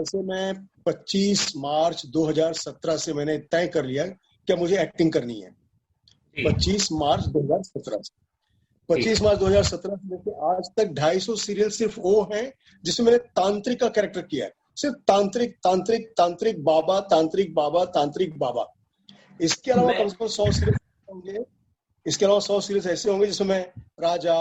वैसे मैं 25 मार्च 2017 से मैंने तय कर लिया कि मुझे एक्टिंग करनी है। 25 मार्च 2017 से 25 मार्च 2017 से लेकर आज तक 250 सीरियल सिर्फ वो हैं जिसमें मैंने तांत्रिक का कैरेक्टर किया है। सिर्फ तांत्रिक तांत्रिक तांत्रिक बाबा तांत्रिक बाबा तांत्रिक बाबा। इसके अलावा कम से कम 100 सीरियल होंगे। इसके अलावा 100 सीरियल ऐसे होंगे जिसमें राजा,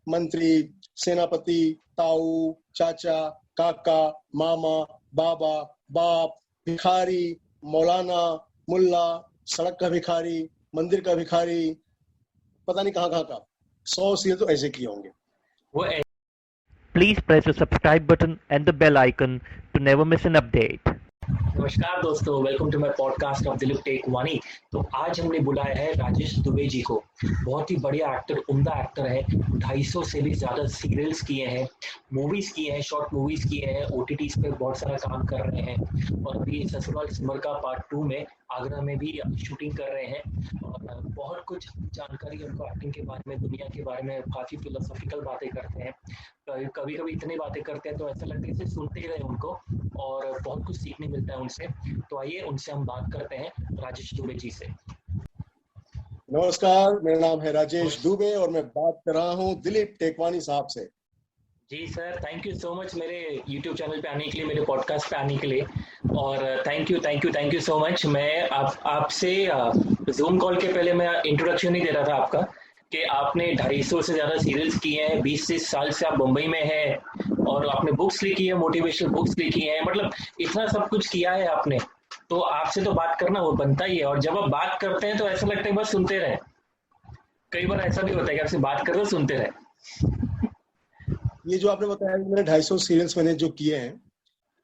मंत्री, सेनापति, ताऊ, चाचा, काका, मामा, बाबा, बाप, भिखारी, मौलाना, मुल्ला, सड़क का भिखारी, मंदिर का भिखारी, पता नहीं कहाँ का 100 सीरियल तो ऐसे किए होंगे। Please press the subscribe button and the bell icon to never miss an update. नमस्कार दोस्तों, welcome to my podcast of Dilip tech Vani. तो आज हमने बुलाया है राजेश दुबे जी को। बहुत ही बढ़िया एक्टर, उम्दा एक्टर है। 250 से भी ज़्यादा सीरियल्स किए हैं, मूवीज़ किए हैं, शॉर्ट मूवीज़ किए हैं, OTTs पे बहुत सारा काम कर रहे हैं और अभी ससुराल सिमर का पार्ट 2 में आगरा में भी शूटिंग कर रहे हैं और बहुत कुछ जानकारी उनको एक्टिंग के बारे में, दुनिया के बारे में, काफ़ी फिलोसॉफिकल बातें करते हैं। कभी कभी इतनी बातें करते हैं तो ऐसा लगता है जैसे सुनते ही रहे उनको और बहुत कुछ सीखने मिलता है उनसे। तो आइए उनसे हम बात करते हैं, राजेश दुबे जी से। नमस्कार, मेरा नाम है राजेश दुबे और मैं बात कर रहा हूँ दिलीप टेकवानी साहब से। जी sir, thank you so much मेरे YouTube चैनल पे आने के लिए, मेरे पॉडकास्ट पे आने के लिए और थैंक यू सो मच। मैं आपसे जूम कॉल के पहले मैं इंट्रोडक्शन नहीं दे रहा था आपका कि आपने 250 से ज़्यादा सीरियल्स किए हैं, 20 साल से आप मुंबई में हैं और आपने बुक्स लिखी है, मोटिवेशनल बुक्स लिखी हैं, मतलब इतना सब कुछ किया है आपने। तो आपसे तो बात करना वो बनता ही है और जब आप बात करते हैं तो ऐसा लगता है बस सुनते रहे। कई बार ऐसा भी होता है कि आपसे बात कर रहे सुनते रहे। ये जो आपने बताया कि मैंने 250 सीरियल्स मैंने जो किए हैं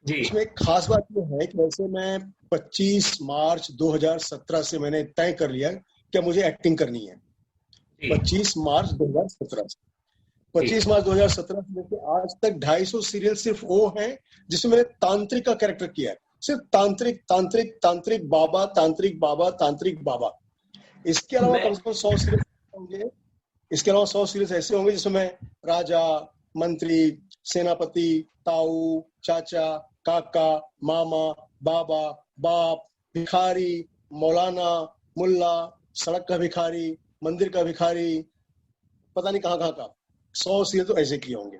जी, इसमें एक खास बात ये है कि वैसे मैं 25 मार्च 2017 से मैंने तय कर लिया कि मुझे एक्टिंग करनी है। 25 मार्च 2017 से 25 मार्च 2017 से लेकर आज तक 250 सीरियल सिर्फ वो हैं जिसमें मैंने तांत्रिक का कैरेक्टर किया है। सिर्फ तांत्रिक तांत्रिक तांत्रिक बाबा तांत्रिक बाबा तांत्रिक बाबा। इसके अलावा कम से कम 100 सीरियल होंगे। इसके अलावा 100 सीरियल ऐसे होंगे जिसमें राजा, मंत्री, सेनापति, ताऊ, चाचा, काका, मामा, बाबा, बाप, भिखारी, मौलाना, मुल्ला, सड़क का भिखारी, मंदिर का भिखारी, पता नहीं कहाँ का 100 सीरियल तो ऐसे किए होंगे।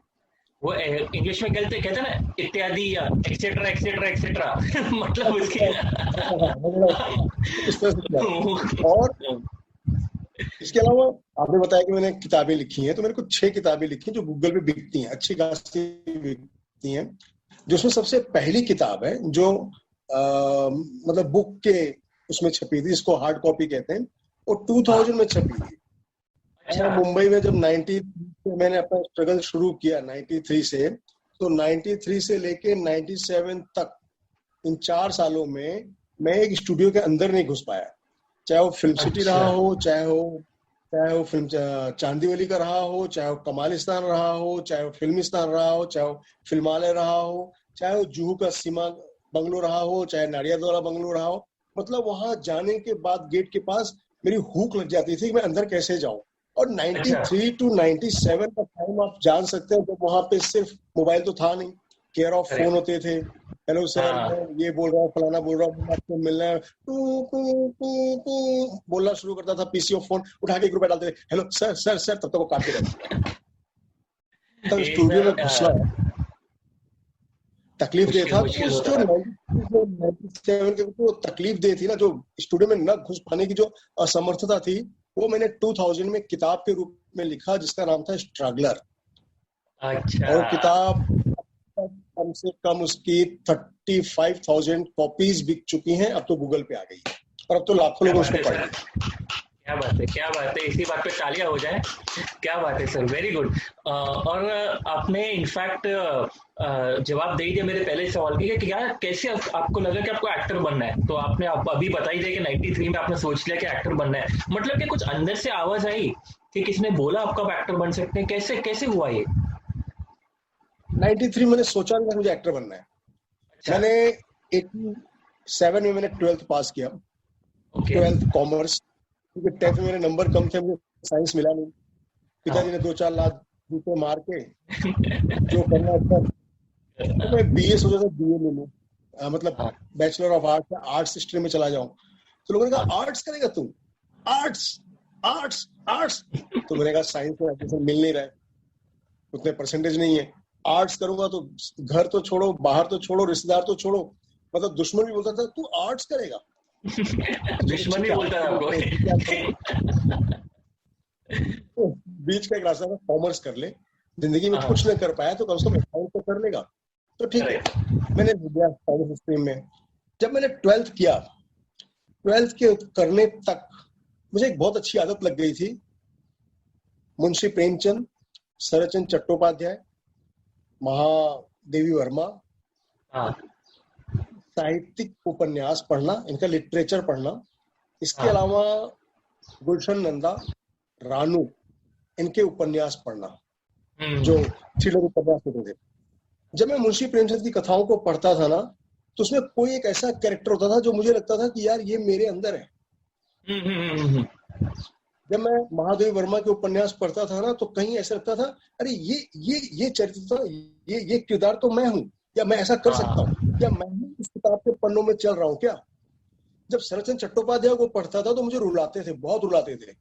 वो इंग्लिश में कहते हैं ना, इत्यादि एक्सेट्रा एक्सेट्रा एक्सेट्रा मतलब उसके और इसके अलावा आपने बताया कि मैंने किताबें लिखी हैं, तो मैंने कुछ 6 किताबें लिखी हैं जो गूगल पे बिकती हैं, अच्छी खासी बिकती हैं। जो उसमें सबसे पहली किताब है जो मतलब बुक के उसमें छपी थी, इसको हार्ड कॉपी कहते हैं, वो 2000 में छपी थी। अच्छा। मुंबई में जब 93 से मैंने अपना स्ट्रगल शुरू किया 93 से, तो 93 से लेके 97 तक इन 4 सालों में मैं एक स्टूडियो के अंदर नहीं घुस पाया। चाहे वो फिल्म सिटी रहा हो, चाहे वो फिल्म चांदीवली का रहा हो, चाहे वो कमालिस्तान रहा हो, चाहे वो फिल्मिस्तान रहा हो, चाहे वो फिल्मालय रहा हो, चाहे वो जुहू का सीमा बंगलो रहा हो, चाहे नाडियादवाला बंगलो रहा हो। मतलब वहां जाने के बाद गेट के पास मेरी हुक लग जाती थी कि मैं अंदर कैसे जाऊं। और 93 टू 97 का टाइम आप जान सकते हैं, जब वहां पे सिर्फ मोबाइल तो था नहीं, केयर ऑफ फोन होते थे। हेलो सर, मैं ये बोल रहा हूँ, फलाना बोल रहा हूँ, आपको मिलना है, बोलना शुरू करता था। पीसीओ फोन उठा के एक रुपया डालते थे, हेलो सर सर सर, तब तक वो काटते रहते। तब स्टूडियो में घुसना तकलीफ दे था। तो तकलीफ दे थी ना, जो स्टूडियो में न घुस पाने की जो असमर्थता थी, वो मैंने 2000 में किताब के रूप में लिखा जिसका नाम था स्ट्रगलर। अच्छा। और किताब कम से कम उसकी 35,000 कॉपीज बिक चुकी हैं। अब तो गूगल पे आ गई है और अब तो लाखों लोग उसको पढ़ रहे हैं। क्या बात है, इसी बात पे तालियां हो जाए। क्या बात है सर, वेरी गुड। और आपने इनफैक्ट जवाब दे दिया मेरे पहले सवाल के कि क्या कैसे आपको लगा कि आपको एक्टर बनना है। तो आपने अभी बता ही दिया कि 93 में आपने सोच लिया कि एक्टर बनना है। मतलब कि कुछ अंदर से आवाज आई कि किसने बोला आपको आप एक्टर बन सकते हैं, कैसे हुआ ये? 93 मैंने सोचा नहीं मुझे एक्टर बनना है। अच्छा। मैंने 87 में मैंने 12th पास किया। 12th कॉमर्स, क्योंकि 10th में मेरे नंबर कम थे, मुझे साइंस मिला नहीं। पिताजी ने 2-4 लाख रुपए मार के जो करना था, तो मैं BA सोचा था BA ले लूं। मतलब हाँ। बैचलर ऑफ आर्ट्स या आर्ट्स स्ट्रीम में चला जाऊं, तो लोगों ने कहा आर्ट्स करेगा तू, आर्ट्स आर्ट्स आर्ट्स। तो मैंने कहा साइंस में एडमिशन मिल नहीं रहा है, उतने परसेंटेज नहीं है, आर्ट्स करूंगा तो घर तो छोड़ो, बाहर तो छोड़ो, रिश्तेदार तो छोड़ो, मतलब दुश्मन भी बोलता था तू आर्ट्स करेगा। दुश्मन भी बोलता था आपको। तो बीच का एक रास्ता था, कॉमर्स कर ले, जिंदगी में कुछ नहीं कर पाया तो कम से कम अकाउंट तो कर लेगा। तो ठीक है, मैंने दिया कॉमर्स स्ट्रीम में। जब मैंने 12th किया, 12th के करने तक मुझे एक बहुत अच्छी आदत लग गई थी। मुंशी प्रेमचंद, शरतचंद्र चट्टोपाध्याय, महादेवी वर्मा, साहित्यिक उपन्यास पढ़ना, इनका लिटरेचर पढ़ना, इसके अलावा गुलशन नंदा, रानू, इनके उपन्यास पढ़ना, जो थ्रिलर उपन्यास होते थे। जब मैं मुंशी प्रेमचंद की कथाओं को पढ़ता था ना, तो उसमें कोई एक ऐसा कैरेक्टर होता था जो मुझे लगता था कि यार ये मेरे अंदर है। जब मैं महादेवी वर्मा के उपन्यास पढ़ता था ना, तो कहीं ऐसा लगता था अरे ये चरित्र था, ये किरदार तो मैं हूँ, या मैं ऐसा कर सकता हूँ, या मैं ही इस किताब के पन्नों में चल रहा हूँ क्या। जब शरतचंद्र चट्टोपाध्याय को पढ़ता था तो मुझे रुलाते थे, बहुत रुलाते थे।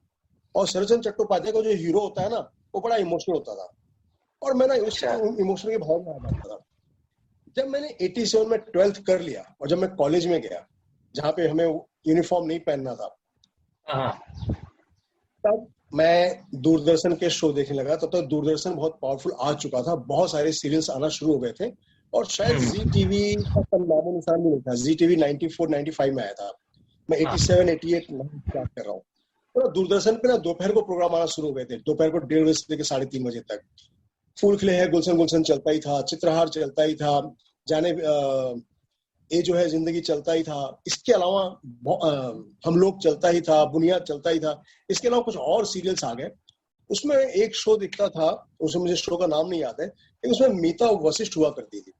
और शरतचंद्र चट्टोपाध्याय का जो हीरो होता है ना, वो बड़ा इमोशनल होता था, और मैं ना उस इमोशनल के भाव में आ जाता था। जब मैंने 87 में 12th कर लिया और जब मैं कॉलेज में गया, जहाँ पे हमें यूनिफॉर्म नहीं पहनना था, तब मैं दूरदर्शन के शो देखने लगा। तब तक दूरदर्शन बहुत पावरफुल आ चुका था, बहुत सारे सीरियल्स आना शुरू हो गए थे, और शायद जी टीवी का नामो निशान भी नहीं था। जी टीवी 94-95 में आया था, मैं 87-88 स्टार्ट कर रहा हूँ। तो दूरदर्शन पे ना दोपहर को प्रोग्राम आना शुरू हो गए थे, दोपहर को 1:30 बजे से लेकर 3:30 बजे तक। फूल खिले हैं गुलशन गुलशन चलता ही था, चित्रहार चलता ही था, जाने ये जो है जिंदगी चलता ही था। इसके अलावा हम लोग चलता ही था, बुनियाद चलता ही था। इसके अलावा कुछ और सीरियल्स आ गए। उसमें एक शो दिखता था, उसमें मुझे शो का नाम नहीं याद है, लेकिन उसमें मीता वशिष्ठ हुआ करती थी।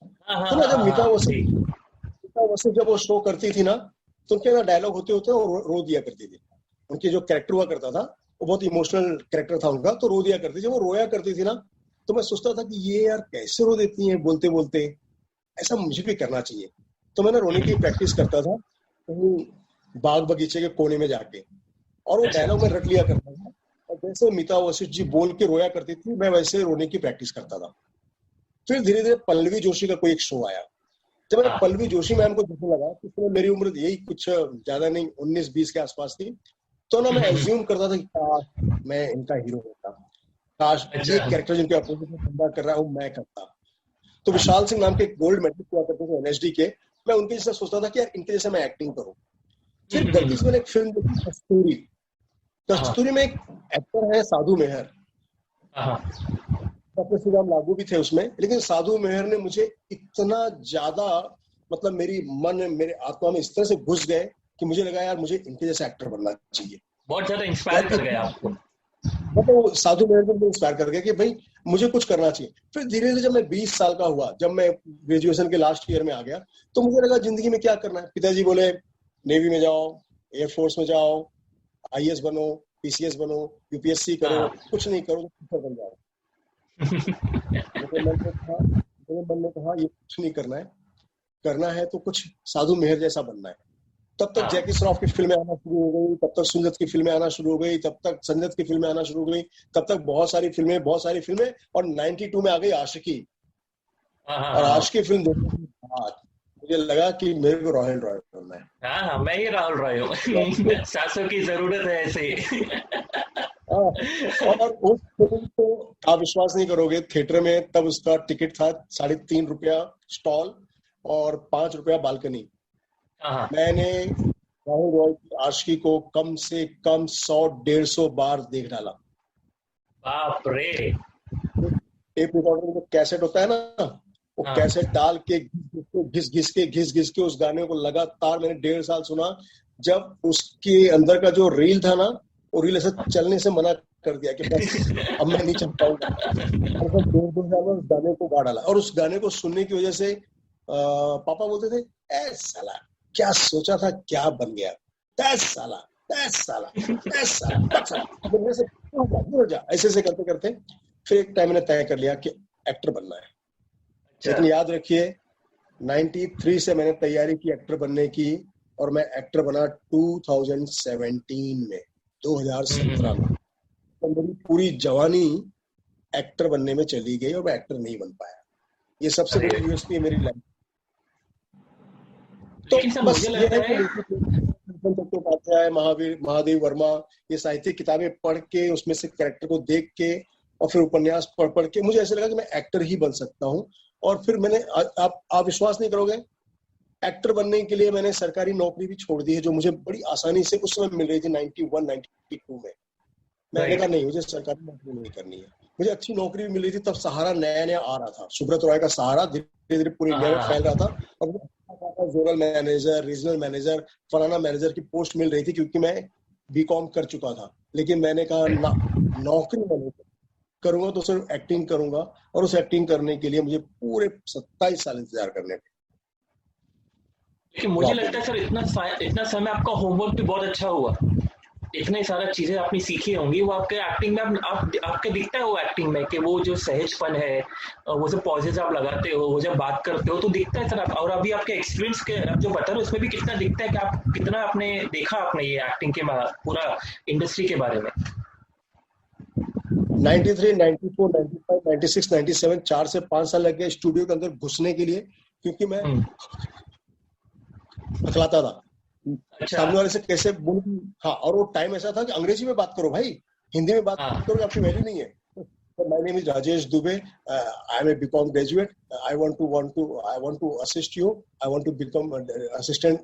तो ना जब मीता वशिष्ठ जब वो शो करती थी ना, तो उनके ना डायलॉग होते होते वो रो दिया करती थी। उनके जो कैरेक्टर हुआ करता था वो बहुत इमोशनल कैरेक्टर था उनका, तो रो दिया करती थी। वो रोया करती थी ना, तो मैं सोचता था कि ये यार कैसे रो देती हैं बोलते बोलते, ऐसा मुझे भी करना चाहिए। तो मैं ना रोने की प्रैक्टिस करता था बाग बगीचे के कोने में जाके, और वो डायलॉग में रट लिया करता था, और जैसे मीता वशिष्ठ जी बोल के रोया करती थी, मैं वैसे रोने की प्रैक्टिस करता था। फिर धीरे धीरे पल्लवी जोशी का कोई एक शो आया। जब मैं पल्लवी जोशी मैम को देखने लगा, तो उसमें मेरी उम्र यही कुछ ज्यादा नहीं, 19-20 के आसपास थी। तो ना मैं एज्यूम करता था कि काश मैं इनका हीरो होता, काश ये कैरेक्टर जिनके अपोजिट में बंदा कर रहा है वो मैं करता। तो विशाल सिंह नाम के गोल्ड मेडलिस्ट हुआ करते थे एनएसडी के, मैं उनके जैसा सोचता था कि यार इनके जैसे मैं एक्टिंग करूं। फिर गलती से मैंने एक फिल्म देखी कस्तूरी। कस्तूरी में एक एक्टर है साधु मेहर, डॉक्टर श्री राम लागू भी थे उसमें, लेकिन साधु मेहर ने मुझे इतना ज्यादा, मतलब मेरे आत्मा में इस तरह से घुस गए कि मुझे लगा यार मुझे इनके जैसे एक्टर बनना चाहिए। बहुत ज्यादा इंस्पायर कर गया आपको। मतलब साधु मेहर को इंस्पायर कर गया कि भाई मुझे कुछ करना चाहिए। फिर धीरे धीरे जब मैं 20 साल का हुआ, जब मैं ग्रेजुएशन के लास्ट ईयर में आ गया, तो मुझे लगा जिंदगी में क्या करना है। पिताजी बोले नेवी में जाओ, एयरफोर्स में जाओ, आईएएस बनो, पीसीएस बनो, यूपीएससी करो, कुछ नहीं करो तो टीचर बन जाओ। मेरे मन ने कहा ये कुछ नहीं करना है तो कुछ साधु मेहर जैसा बनना है। तब तक जैकी श्रॉफ की फिल्में आना शुरू हो गई, तब तक सुंदर की फिल्में आना शुरू हो गई, तब तक संजत की फिल्में आना शुरू हो गई, तब तक बहुत सारी फिल्में, और 92 में आ गई आशिकी। और आशिकी फिल्म देखने के बाद मुझे लगा कि मेरे को रॉयल रॉय बनना है। हाँ, मैं ही राहुल रॉय हूँ। सासों की जरूरत है ऐसे। और उस फिल्म को आप विश्वास नहीं करोगे, थिएटर में तब उसका टिकट था 3.5 रुपया स्टॉल और 5 रुपया बालकनी। मैंने राहुल रॉय की आशिकी को कम से कम 100-150 बार देख डाला। बाप रे। टेप रिकॉर्डर में कैसेट होता है ना, वो कैसेट डाल के घिस के उस गाने को लगातार मैंने 1.5 साल सुना। जब उसके अंदर का जो रील था ना, वो रील ऐसे चलने से मना कर दिया कि बस अब मैं नहीं चल पाऊंगा। 2 साल उस गाने को गा डाला, और उस गाने को सुनने की वजह से पापा बोलते थे ऐ साला क्या सोचा था, क्या बन गया, 10 साला ऐसे करते करते फिर एक टाइम मैंने तय कर लिया कि एक्टर बनना है। लेकिन याद रखिए 93 से मैंने तैयारी की एक्टर बनने की, और मैं एक्टर बना 2017 में, 2017 में। तो मेरी पूरी जवानी एक्टर बनने में चली गई और मैं एक्टर नहीं बन पाया। ये सबसे बड़ी यूएसपी है मेरी लाइफ। तो बस ये है कि चट्टोपाध्याय, महादेव वर्मा, ये साहित्यिक किताबें पढ़ के, उसमें से कैरेक्टर को देख के और फिर उपन्यास पढ़ के मुझे ऐसा लगा कि मैं एक्टर ही बन सकता हूँ। और फिर मैंने, आप विश्वास नहीं करोगे, एक्टर बनने के लिए मैंने सरकारी नौकरी भी छोड़ दी है, जो मुझे बड़ी आसानी से उस समय मिल रही थी 91, 92 में। मैंने कहा नहीं, मुझे सरकारी नौकरी नहीं करनी है। मुझे अच्छी नौकरी भी मिल रही थी, तब सहारा नया नया आ रहा था, सुब्रत रॉय का सहारा धीरे धीरे पूरे इंडिया में फैल रहा था, और जोनल मैनेजर, रीजनल मैनेजर, फलाना मैनेजर की पोस्ट मिल रही थी, क्योंकि मैं बीकॉम कर चुका था। लेकिन मैंने कहा ना, नौकरी मैं करूंगा तो सिर्फ एक्टिंग करूंगा, और उस एक्टिंग करने के लिए मुझे पूरे 27 साल इंतजार करने पड़े। मुझे लगता है सर इतना समय आपका होमवर्क भी बहुत अच्छा हुआ, इतने सारा चीजें आपने सीखी होंगी, वो आपके एक्टिंग में आपके दिखता है, वो एक्टिंग में कि वो जो सहजपन है, वो जो पॉजेज आप लगाते हो, वो जब बात करते हो तो दिखता है सर। और अभी आपके एक्सपीरियंस के आप जो बता रहे हो उसमें भी कितना दिखता है कि आप कितना आपने देखा, आपने ये एक्टिंग के पूरा इंडस्ट्री के बारे में। 93, 94, 95, 96, 97 4 से 5 साल लग गए स्टूडियो के अंदर घुसने के लिए, क्योंकि मैं अखलाता था सामने वाले से कैसे बोल। हाँ, और वो टाइम ऐसा था कि अंग्रेजी में बात करो भाई, हिंदी में बात करो आपकी वैल्यू नहीं है। My name is Rajesh Dubey. I am a BCom graduate. I want to assist you. I want to become assistant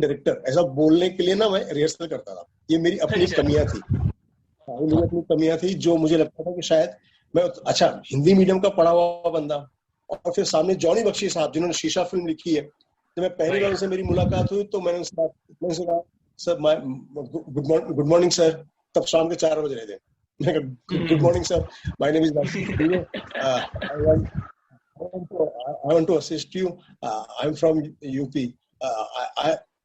director. ऐसा बोलने के लिए ना मैं रिहर्सल करता था। ये मेरी अपनी कमियां थी। मेरी अपनी कमियां थी, जो मुझे लगता था कि शायद मैं, अच्छा हिंदी मीडियम का पढ़ा हुआ बंदा, और फिर सामने जॉनी बख्शी साहब जिन्होंने शीशा फिल्म लिखी है, जब मैं पहली बार उनसे मेरी मुलाकात हुई तो मैंने उनसे कहा सर, गुड मॉर्निंग सर। तब शाम के 4 बज रहे थे। मैं कहा good morning sir, my name is I want to assist you, I am from UP.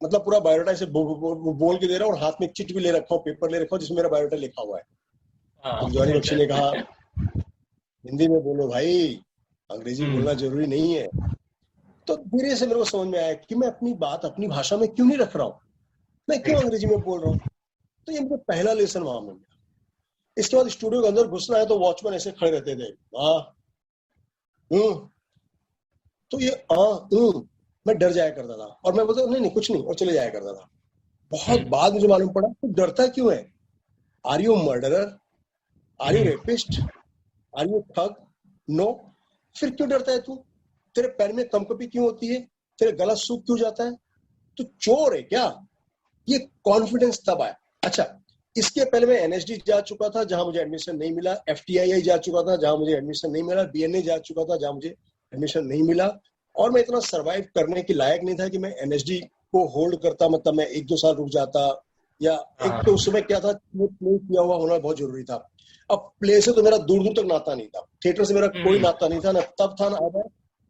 मतलब पूरा बायोडाटा से बोल के दे रहा हूँ, और हाथ में चिट भी ले रखा हूँ, पेपर ले रखा हूँ जिसमें मेरा बायोडाटा लिखा हुआ है। जॉनी बख्शी ने कहा हिंदी में बोलो भाई, अंग्रेजी बोलना जरूरी नहीं है। तो धीरे से मेरे को समझ में आया कि मैं अपनी बात अपनी भाषा में क्यों नहीं रख रहा हूँ, मैं क्यों अंग्रेजी में बोल रहा हूँ। तो ये मुझे पहला लेसन वहां मिल गया। इसके बाद स्टूडियो के अंदर घुसना है तो वॉचमैन ऐसे खड़े रहते थे, तो ये मैं डर जाया करता था, और मैं बोलता नहीं कुछ नहीं, और चले जाया करता था। बहुत बाद मुझे मालूम पड़ा तो डरता क्यों है। Are you murderer, are you rapist, are you ठग? नो। फिर क्यों डरता है तू? तेरे पैर में कंपकपी क्यों होती है? तेरे गला सूख क्यों जाता है? तू चोर है क्या? ये कॉन्फिडेंस तब आया। अच्छा, इसके पहले मैं एनएसडी जा चुका था जहां मुझे एडमिशन नहीं मिला, एफटीआईआई जा चुका था जहां मुझे एडमिशन नहीं मिला, बीएनए जा चुका था जहां मुझे एडमिशन नहीं मिला, और मैं इतना सरवाइव करने के लायक नहीं था कि मैं एनएसडी को होल्ड करता, मतलब मैं 1-2 साल रुक जाता, या एक तो उस समय क्या था, प्ले किया हुआ होना बहुत जरूरी था। अब प्ले से तो मेरा दूर दूर तक नाता नहीं था, थिएटर से मेरा कोई नाता नहीं था, ना तब था ना अब है।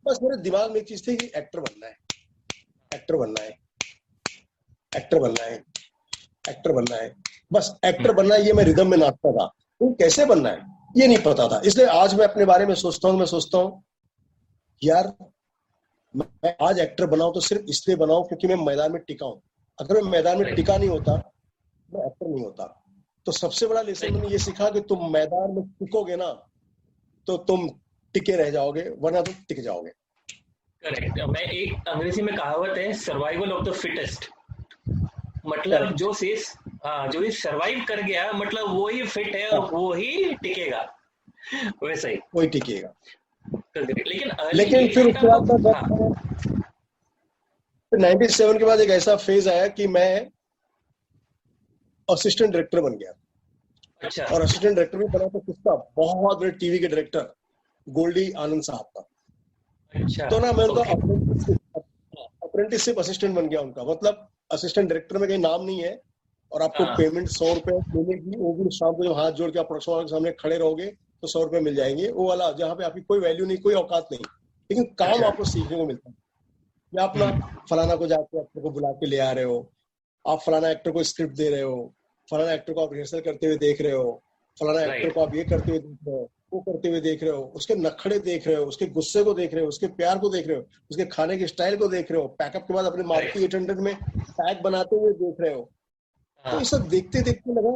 बस मेरे दिमाग में एक चीज थी कि एक्टर बनना है, एक्टर बनना है, एक्टर बनना है, एक्टर बनना है, बस एक्टर बनना है। ये मैं रिदम में नाचता था, तो कैसे बनना है ये नहीं पता था। इसलिए आज मैं अपने बारे में सोचता हूँ यार, मैं आज एक्टर बनाऊं तो सिर्फ इसलिए बनाऊं क्योंकि मैं मैदान में टिका हूं। अगर मैं मैदान में टिका नहीं होता, मैं एक्टर नहीं होता। तो सबसे बड़ा लेसन मैंने ये सीखा कि तुम मैदान में टिकोगे ना तो तुम टिके रह जाओगे, वरना तुम टिक जाओगे। करेक्ट। मैं एक अंग्रेजी में कहावत है, सर्वाइवल ऑफ द फिटेस्ट। मतलब जो सर्वाइव कर गया, मतलब वो ही फिट है और वो ही टिकेगा, वैसे ही वही टिकेगा। लेकिन फिर उसके बाद 97 के बाद एक ऐसा फेज आया कि मैं असिस्टेंट डायरेक्टर बन गया। अच्छा। और असिस्टेंट डायरेक्टर भी बना तो किसका, बहुत बड़े टीवी के डायरेक्टर गोल्डी आनंद साहब का। अच्छा। तो ना मैं उनका अप्रेंटिसशिप असिस्टेंट बन गया उनका। मतलब असिस्टेंट डायरेक्टर में कहीं नाम नहीं है, और आपको पेमेंट 100 रुपए मिलेगी, वो भी शाम को जब हाथ जोड़ के आप प्रोडक्शन वाले के सामने खड़े रहोगे तो 100 रुपए मिल जाएंगे, वो वाला जहाँ पे आपकी कोई वैल्यू नहीं, कोई औकात नहीं, लेकिन काम आपको सीखने को मिलता है। या अपना फलाना को जाके एक्टर को बुला के ले आ रहे हो, आप फलाना एक्टर को स्क्रिप्ट दे रहे हो, फलाना एक्टर को आप रिहर्सल करते हुए देख रहे हो, फलाना एक्टर को आप ये करते हुए देख रहे हो, वो करते हुए देख रहे हो, उसके नखड़े देख रहे हो, उसके गुस्से को देख रहे हो, उसके प्यार को देख रहे हो, उसके खाने के स्टाइल को देख रहे हो, पैकअप के बाद अपने मारुति 800 में पैक बनाते हुए देख रहे हो। तो ये सब देखते देखते लगा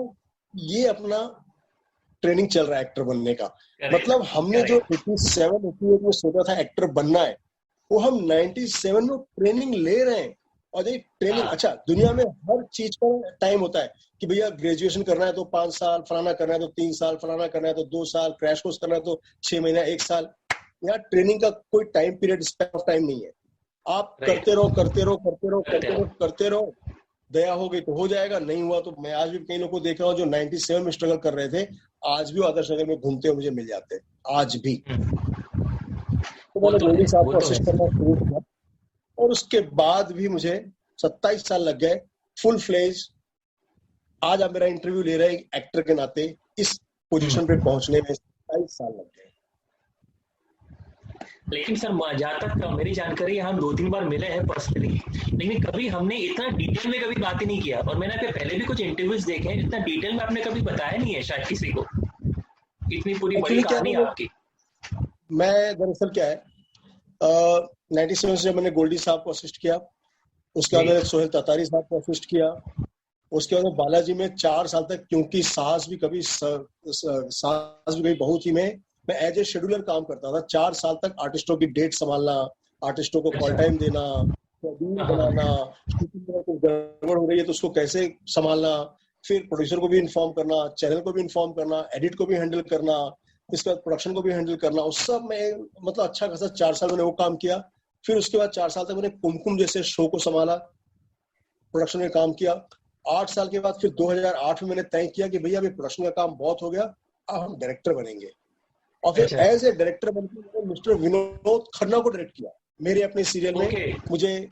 ये अपना ट्रेनिंग चल रहा है एक्टर बनने का। मतलब हमने जो 87-88 में सोचा था एक्टर बनना है, वो हम 97 में ट्रेनिंग ले रहे हैं। और ये ट्रेनिंग, अच्छा दुनिया में हर चीज का टाइम होता है कि भैया ग्रेजुएशन करना है तो 5 साल, फलाना करना है तो 3 साल, फलाना करना है तो 2 साल, क्रैश कोर्स करना है तो 6 महीना, 1 साल। यहाँ ट्रेनिंग का कोई time period, span of time नहीं है। आप करते रहो करते रहो करते रहो करते रहो करते रहो, दया हो गई तो हो जाएगा, नहीं हुआ तो मैं आज भी कई लोगों को देख रहा हूँ जो 97 में स्ट्रगल कर रहे थे, आज भी आदर्श नगर में घूमते हुए मुझे मिल जाते हैं, आज भी। तो मैंने गोल्डी साहब को असिस्ट करना शुरू किया और उसके बाद भी मुझे 27 साल लग गए फुल फ्लेज। आज आप मेरा इंटरव्यू ले रहे हैं एक्टर के नाते, इस पोजीशन पे पहुंचने में 27 साल लग गए। लेकिन सर, जहाँ तक मेरी जानकारी, हम 2-3 बार मिले हैं पर्सनली, लेकिन कभी हमने इतना डिटेल में कभी बात ही नहीं किया। और मैंने आपके पहले भी कुछ इंटरव्यूज देखे हैं, इतना डिटेल में आपने कभी बताया नहीं है शायद किसी को, इतनी पूरी बड़ी कहानी आपकी। मैं दरअसल क्या है, 97 से जब मैंने गोल्डी साहब को असिस्ट किया, उसके बाद मैंने सोहेल ततारी साहब को असिस्ट किया, उसके बाद बालाजी में 4 साल तक, क्योंकि सास भी कभी बहू थी, मैं एज ए शेड्यूलर काम करता था। 4 साल तक आर्टिस्टों की डेट संभालना, आर्टिस्टों को कॉल टाइम देना, शेड्यूल बनाना, गड़बड़ हो रही है तो उसको कैसे संभालना, फिर प्रोड्यूसर को भी इन्फॉर्म करना, चैनल को भी इन्फॉर्म करना, एडिट को भी हैंडल करना, इसके बाद प्रोडक्शन को भी हैंडल करना। उस सब में मतलब अच्छा खासा 4 साल मैंने वो काम किया। फिर उसके बाद 4 साल तक मैंने कुमकुम जैसे शो को संभाला, प्रोडक्शन में काम किया। 8 साल के बाद फिर 2008 में मैंने तय किया कि भैया अभी प्रोडक्शन का काम बहुत हो गया, अब हम डायरेक्टर बनेंगे। और फिर एज ए डायरेक्टर बनकर मिस्टर विनोद खन्ना को डायरेक्ट किया मेरे अपने सीरियल में। मुझे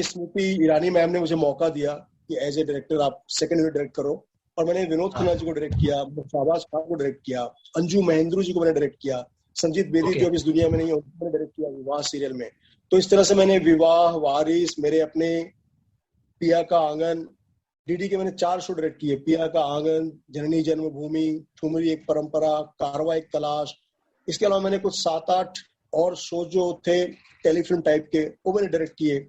स्मृति ईरानी मैम ने मुझे मौका दिया कि एज ए डायरेक्टर आप सेकंड यूनिट डायरेक्ट करो, और मैंने विनोद खन्ना जी को डायरेक्ट किया, शाहबाज खान को डायरेक्ट किया, अंजू महेंद्रू जी को मैंने डायरेक्ट किया, संजीत बेदी जो अब इस दुनिया में नहीं है उनको मैंने डायरेक्ट किया विवाह सीरियल में। तो इस तरह से मैंने विवाह, वारिस, मेरे अपने पिया का आंगन, डीडी के मैंने 4 शो डायरेक्ट किए, पिया का आंगन, जननी जन्मभूमि, ठुमरी एक परंपरा, कारवा एक तलाश। इसके अलावा मैंने कुछ 7-8 और शो जो थे टेलीफिल्म टाइप के, वो मैंने डायरेक्ट किए।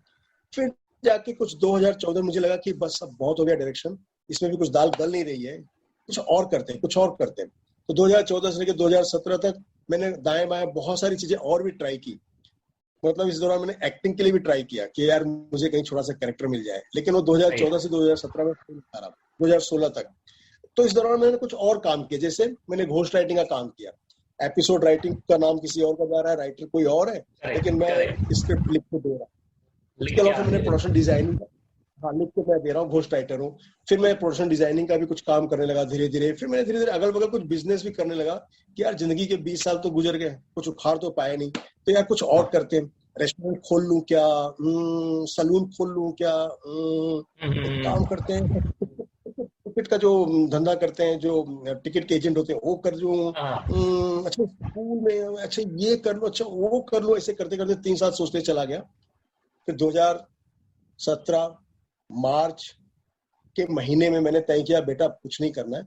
फिर जाके कुछ 2014 मुझे लगा कि बस अब बहुत हो गया डायरेक्शन, इसमें भी कुछ दाल गल नहीं रही है, कुछ और करते हैं। तो 2014 से लेकर 2017 तक मैंने दाएं बाएं बहुत सारी चीजें और भी ट्राई की। मतलब इस दौरान मैंने एक्टिंग के लिए भी ट्राई किया कि यार मुझे कहीं छोटा सा कैरेक्टर मिल जाए, लेकिन वो 2014 से 2017 में 2016 तक। तो इस दौरान मैंने कुछ और काम किया, जैसे मैंने घोस्ट राइटिंग का काम किया। एपिसोड राइटिंग का नाम किसी और का जा रहा है, राइटर कोई और है, लेकिन मैं स्क्रिप्ट लिख के दे रहा हूँ। इसके अलावा मैंने प्रोडक्शन डिजाइनिंग, लिख के मैं दे रहा हूँ, घोस्ट राइटर हूँ। फिर मैं प्रोडक्शन डिजाइनिंग का भी कुछ काम करने लगा धीरे धीरे। फिर मैंने धीरे धीरे अगल बगल कुछ बिजनेस भी करने लगा कि यार जिंदगी के 20 साल तो गुजर गए, कुछ उखाड़ तो पाए नहीं, तो यार कुछ और करते हैं। रेस्टोरेंट खोल लूं क्या, सलून खोल लूं क्या, काम करते हैं, टिकट का जो धंधा करते हैं, जो टिकट के एजेंट होते हैं वो कर लूं, अच्छा स्कूल में, अच्छा ये कर लो, अच्छा वो कर लो। ऐसे करते करते 3 साल सोचते चला गया। फिर 2017 मार्च के महीने में मैंने तय किया बेटा कुछ नहीं करना है,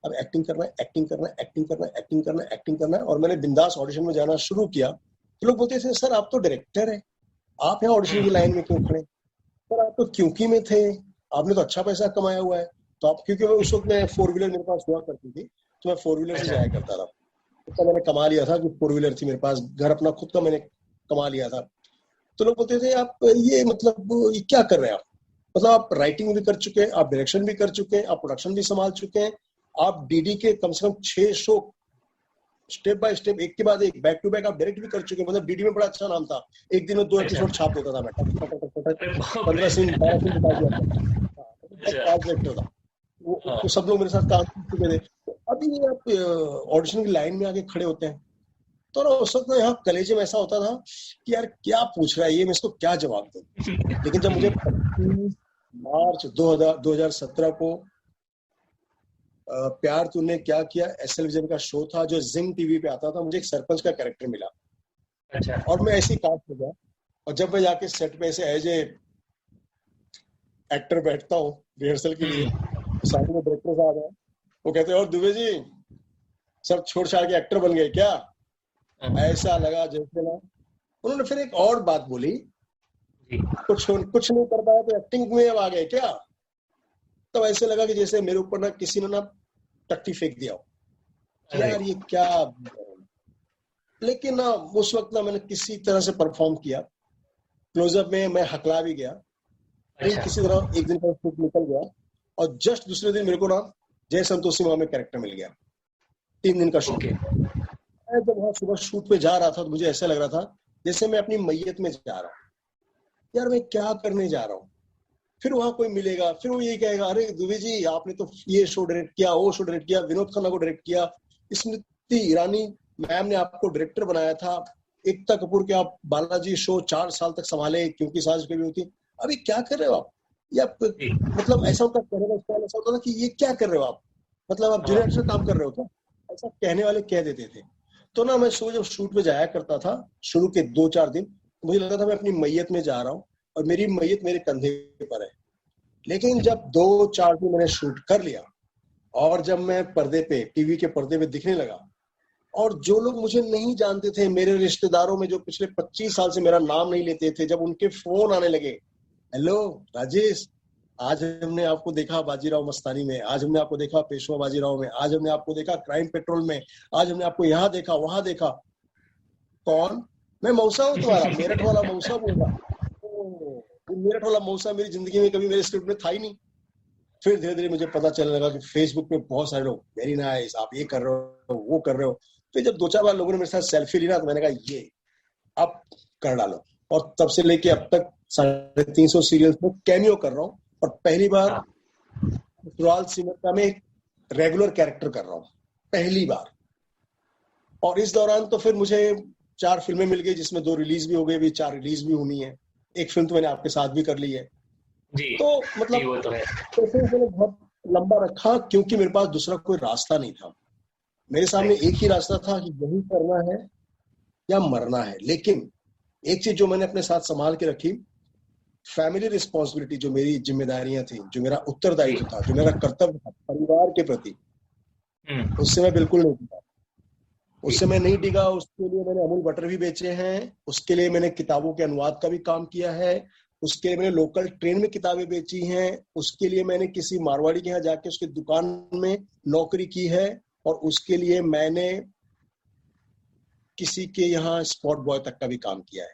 अब एक्टिंग करना है, एक्टिंग करना है, एक्टिंग करना है, एक्टिंग करना है, एक्टिंग करना है। और मैंने बिंदास ऑडिशन में जाना शुरू किया। तो लोग बोलते थे सर आप तो डायरेक्टर है, आप यहाँ ऑडिशन की लाइन में क्यों खड़े? सर आप तो क्योंकि में थे, आपने तो अच्छा पैसा कमाया हुआ है। तो आप, क्योंकि उस वक्त मैं 4 व्हीलर मेरे पास हुआ करती थी, तो मैं 4 व्हीलर से जाया करता था। तो मैंने कमा लिया था कि 4 व्हीलर थी मेरे पास, घर अपना खुद का मैंने कमा लिया था। तो लोग बोलते थे आप ये मतलब ये क्या कर रहे हैं आप? मतलब आप राइटिंग भी कर चुके हैं, आप डायरेक्शन भी कर चुके हैं, आप प्रोडक्शन भी संभाल चुके हैं, आप डीडी के कम से कम 6 शो स्टेप बाय स्टेप, एक के बाद एक, बैक टू बैक आप डायरेक्ट भी कर चुके हैं। मतलब डीडी में बड़ा अच्छा नाम था, एक दिन में 2 एपिसोड छाप देता था मैं, 15 सीन 12 सीन बता दिया था। वो सब लोग मेरे साथ काम कर चुके थे। अभी आप ऑडिशन की लाइन में आके खड़े होते हैं, तो ना उस वक्त यहाँ कलेजे में ऐसा होता था कि यार क्या पूछ रहा है ये, मैं इसको क्या जवाब दूं। लेकिन जब मुझे 25 मार्च 2017 को प्यार तूने क्या किया एसएल विजन का शो था जो जिंग टीवी पे आता था, मुझे एक सरपंच का कैरेक्टर मिला। अच्छा। और मैं ऐसे ही कास्ट हो गया। और जब मैं जाके सेट पे ऐसे एज ए एक्टर बैठता हूँ रिहर्सल के लिए, सामने डायरेक्टर साहब है, वो कहते हैं और दुबे जी सब छोड़ छाड़ के एक्टर बन गए क्या? ऐसा लगा जैसे ना। उन्होंने फिर एक और बात बोली, कुछ नहीं कर पाया तो एक्टिंग में अब आ गए क्या? तब ऐसे लगा कि जैसे मेरे ऊपर ना किसी ने ना टट्टी फेंक दिया हो यार, ये क्या। लेकिन ना उस वक्त ना मैंने किसी तरह से परफॉर्म किया, क्लोजअप में मैं हकला भी गया। किसी तरह एक दिन का शूट निकल गया और जस्ट दूसरे दिन मेरे को ना जय संतोषी माँ में कैरेक्टर मिल गया। 3 दिन का शूट। मैं जब वहां सुबह शूट पे जा रहा था तो मुझे ऐसा लग रहा था जैसे मैं अपनी मैयत में जा रहा हूँ। यार मैं क्या करने जा रहा हूँ? फिर वहां कोई मिलेगा, फिर वो यही कहेगा, अरे दुबे जी आपने तो ये शो डायरेक्ट किया, वो शो डायरेक्ट किया, विनोद खन्ना को डायरेक्ट किया, स्मृति ईरानी मैम ने आपको डायरेक्टर बनाया था, एकता कपूर के आप बालाजी शो 4 साल तक संभाले क्योंकि साज कभी होती। अभी क्या कर रहे हो आप? या मतलब ऐसा होता ऐसा होता था कि ये क्या कर रहे हो आप, मतलब आप जूनियर से काम कर रहे हो क्या? ऐसा कहने वाले कह देते थे। तो ना मैं सुबह जब शूट पे जाया करता था शुरू के 2-4 दिन, मुझे लगता था मैं अपनी मैयत में जा रहा हूँ और मेरी मैयत मेरे कंधे पर है। लेकिन जब 2-4 दिन मैंने शूट कर लिया और जब मैं पर्दे पे, टीवी के पर्दे पे दिखने लगा, और जो लोग मुझे नहीं जानते थे, मेरे रिश्तेदारों में जो पिछले 25 साल से मेरा नाम नहीं लेते थे, जब उनके फोन आने लगे, हेलो राजेश, आज हमने आपको देखा बाजीराव मस्तानी में, आज हमने आपको देखा पेशवा बाजीराव में, आज हमने आपको देखा क्राइम पेट्रोल में, आज हमने आपको यहाँ देखा वहां देखा। कौन? मैं मौसा हूँ तुम्हारा, मेरठ वाला मौसा बोल रहा। मेरठ वाला मौसा मेरी जिंदगी में कभी मेरे स्क्रिप्ट में था ही नहीं। फिर धीरे धीरे मुझे पता चलने लगा कि फेसबुक पे बहुत सारे लोग, वेरी नाइस, आप ये कर रहे हो, वो कर रहे हो। फिर जब 2-4 बार लोगों ने मेरे साथ सेल्फी ली ना, तो मैंने कहा ये अब कर डालो। और तब से लेके अब तक 350 सीरियल्स में कैमियो कर रहा हूँ और पहली बार ससुराल सिमरका में एक रेगुलर कैरेक्टर कर रहा हूँ, पहली बार। और इस दौरान तो फिर मुझे 4 फिल्में मिल गई जिसमें 2 रिलीज भी हो गई, अभी 4 रिलीज भी होनी है। एक फिल्म तो मैंने आपके साथ भी कर ली है जी। तो मतलब वो तो है। तो फिर मैंने बहुत लंबा रखा क्योंकि मेरे पास दूसरा कोई रास्ता नहीं था। मेरे सामने एक ही रास्ता था कि यही करना है या मरना है। लेकिन एक चीज जो मैंने अपने साथ संभाल के रखी, फैमिली रिस्पॉन्सिबिलिटी, जो मेरी जिम्मेदारियां थी, जो मेरा उत्तरदायित्व था, जो मेरा कर्तव्य था परिवार के प्रति, उससे मैं बिल्कुल नहीं टिका। उससे मैं नहीं टिका। उसके लिए मैंने अमूल बटर भी बेचे हैं, उसके लिए मैंने किताबों के अनुवाद का भी काम किया है, उसके लिए मैंने लोकल ट्रेन में किताबें बेची हैं, उसके लिए मैंने किसी मारवाड़ी के यहाँ जाके उसकी दुकान में नौकरी की है, और उसके लिए मैंने किसी के यहाँ स्पॉट बॉय तक का भी काम किया है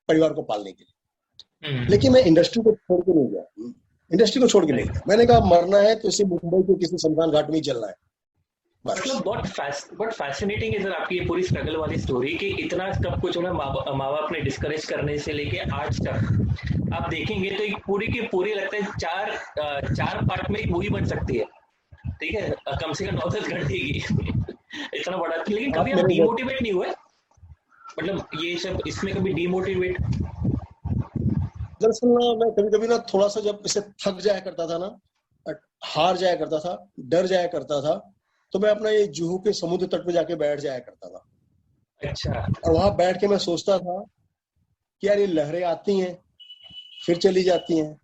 परिवार को पालने के लिए। लेकिन मैं इंडस्ट्री को छोड़ के नहीं गया। इंडस्ट्री को छोड़ के नहीं गया। मैंने कहा मरना है तो इसे मुंबई के किसी शमशान घाट में ही चलना है। मतलब बहुत फैसिनेटिंग है सर आपकी ये पूरी स्ट्रगल वाली स्टोरी, कि इतना सब कुछ ना माँ बाप ने डिस्करेज करने से लेके आज तक आप देखेंगे तो एक पूरी की पूरी लगता है 4 पार्ट में एक मूवी बन सकती है। ठीक है, कम से कम 9-10 घंटे की इतना बड़ा। लेकिन कभी आप डिमोटिवेट नहीं हुए? मतलब ये सब इसमें कभी डिमोटिवेट? दरअसल ना मैं कभी कभी ना थोड़ा सा जब इसे थक जाया करता था ना, हार जाया करता था, डर जाया करता था, तो मैं अपना ये जुहू के समुद्र तट पे जाके बैठ जाया करता था। अच्छा। और वहां बैठ के मैं सोचता था कि यार ये लहरें आती हैं फिर चली जाती हैं,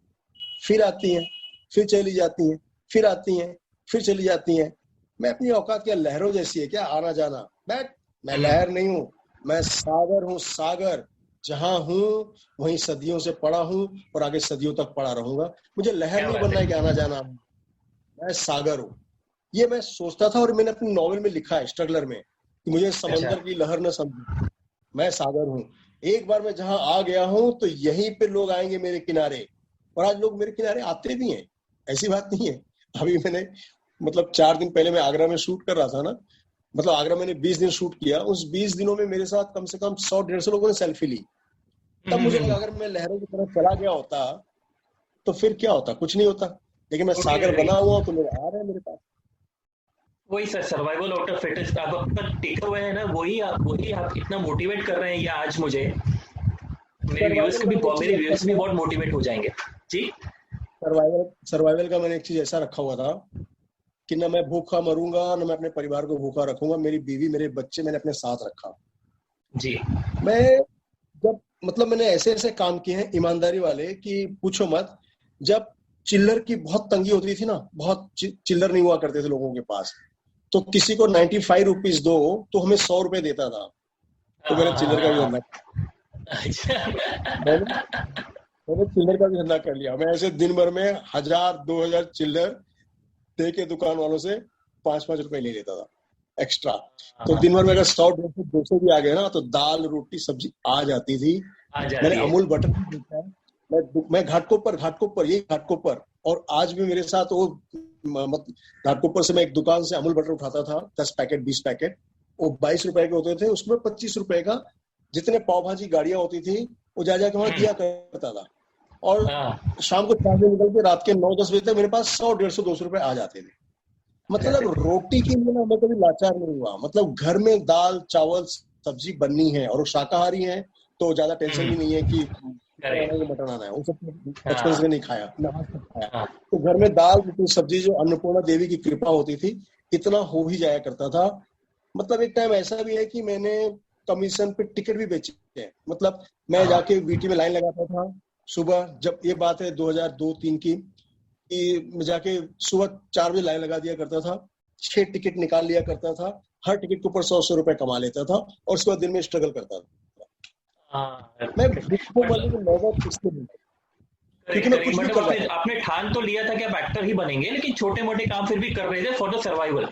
फिर आती हैं फिर चली जाती हैं, फिर आती हैं फिर चली जाती हैं। मैं अपनी औकात क्या लहरों जैसी है क्या, आना जाना? मैं लहर नहीं हूँ, मैं सागर हूँ। सागर जहां हूँ वहीं सदियों से पड़ा हूँ और आगे सदियों तक पड़ा रहूंगा। मुझे लहर नहीं बनना है कि आना जाना, मैं सागर हूँ। ये मैं सोचता था और मैंने अपनी नॉवेल में लिखा है स्ट्रगलर में कि मुझे समंदर की लहर न समझो, मैं सागर हूँ। एक बार मैं जहां आ गया हूँ तो यहीं पे लोग आएंगे मेरे किनारे, और आज लोग मेरे किनारे आते भी हैं, ऐसी बात नहीं है। अभी मैंने मतलब 4 दिन पहले मैं आगरा में शूट कर रहा था ना, मतलब आगरा मैंने 20 दिन शूट किया। उस 20 दिनों में मेरे साथ कम से कम 100-150 लोगों ने सेल्फी ली। तब मुझे लगा अगर मैं लहरों की तरफ चला गया होता तो फिर क्या होता, कुछ नहीं होता। लेकिन मैं सागर बना हुआ तो लोग आ रहे हैं मेरे पास। वही sir, survival out of fittest आप अब तक टिके हुए हैं ना, वही आप इतना मोटिवेट कर रहे हैं। या आज मुझे मेरे व्यूअर्स भी बहुत मोटिवेट हो जाएंगे जी। सर्वाइवल का मैंने एक चीज ऐसा रखा हुआ था कि ना मैं भूखा मरूंगा ना मैं अपने परिवार को भूखा रखूंगा। मेरी बीवी मेरे बच्चे मैंने अपने साथ रखा जी। मैं जब मतलब मैंने ऐसे ऐसे काम किए हैं ईमानदारी वाले कि पूछो मत। जब चिल्लर की बहुत तंगी होती थी ना, बहुत चिल्लर नहीं हुआ करते थे लोगों के पास, तो किसी को 95 रुपीज दो तो हमें 100 रुपए देता था। तो मैंने चिल्लर का भी धंधा मैंने चिल्लर का भी धंधा कर लिया। मैं ऐसे दिन भर में 1000-2000 चिल्लर दे के दुकान वालों से 5-5 रुपए ले लेता था एक्स्ट्रा। तो दिन भर में अगर 100-200 भी आ गए ना तो दाल रोटी सब्जी आ जाती थी। मैंने अमूल बटर भी बेचा है। मैं घाटकोपर यही घाटकोपर, और आज भी मेरे साथ वो घाटकोपर से मैं एक दुकान से अमूल बटर उठाता था 10 पैकेट 20 पैकेट, वो 22 रुपए के होते थे, उसमें 25 रुपए का जितने पाव भाजी गाड़ियां होती थी वो जा जाके वहां दिया करता था। और शाम को 4 बजे निकल के रात के 9-10 बजे तक मेरे पास 100-150-200 रुपए आ जाते थे। मतलब रोटी के लिए ना मैं कभी लाचार नहीं हुआ। मतलब घर में दाल चावल सब्जी बननी है, और वो शाकाहारी है तो ज्यादा टेंशन भी नहीं है कि मटन आना है, वो सब बचपन से नहीं खाया ना आज तक खाया। तो घर में दाल रोटी सब्जी जो अन्नपूर्णा देवी की कृपा होती थी इतना हो ही जाया करता था। मतलब एक टाइम ऐसा भी है कि मैंने कमीशन पे टिकट भी बेचे हैं। मतलब मैं जाके वीटी में लाइन लगाता था सुबह, जब ये बात है 2002-3 की, कि जाके सुबह 4 बजे लाइन लगा दिया करता था, 6 टिकट निकाल लिया करता था, हर टिकट के ऊपर 100 रुपए कमा लेता था, और उसके बाद दिन में स्ट्रगल करता था। मैं क्योंकि मैं कुछ भी कर रहा था। आपने ठान तो लिया था कि आप एक्टर ही बनेंगे, लेकिन छोटे मोटे काम फिर भी कर रहे थे फॉर द सर्वाइवल।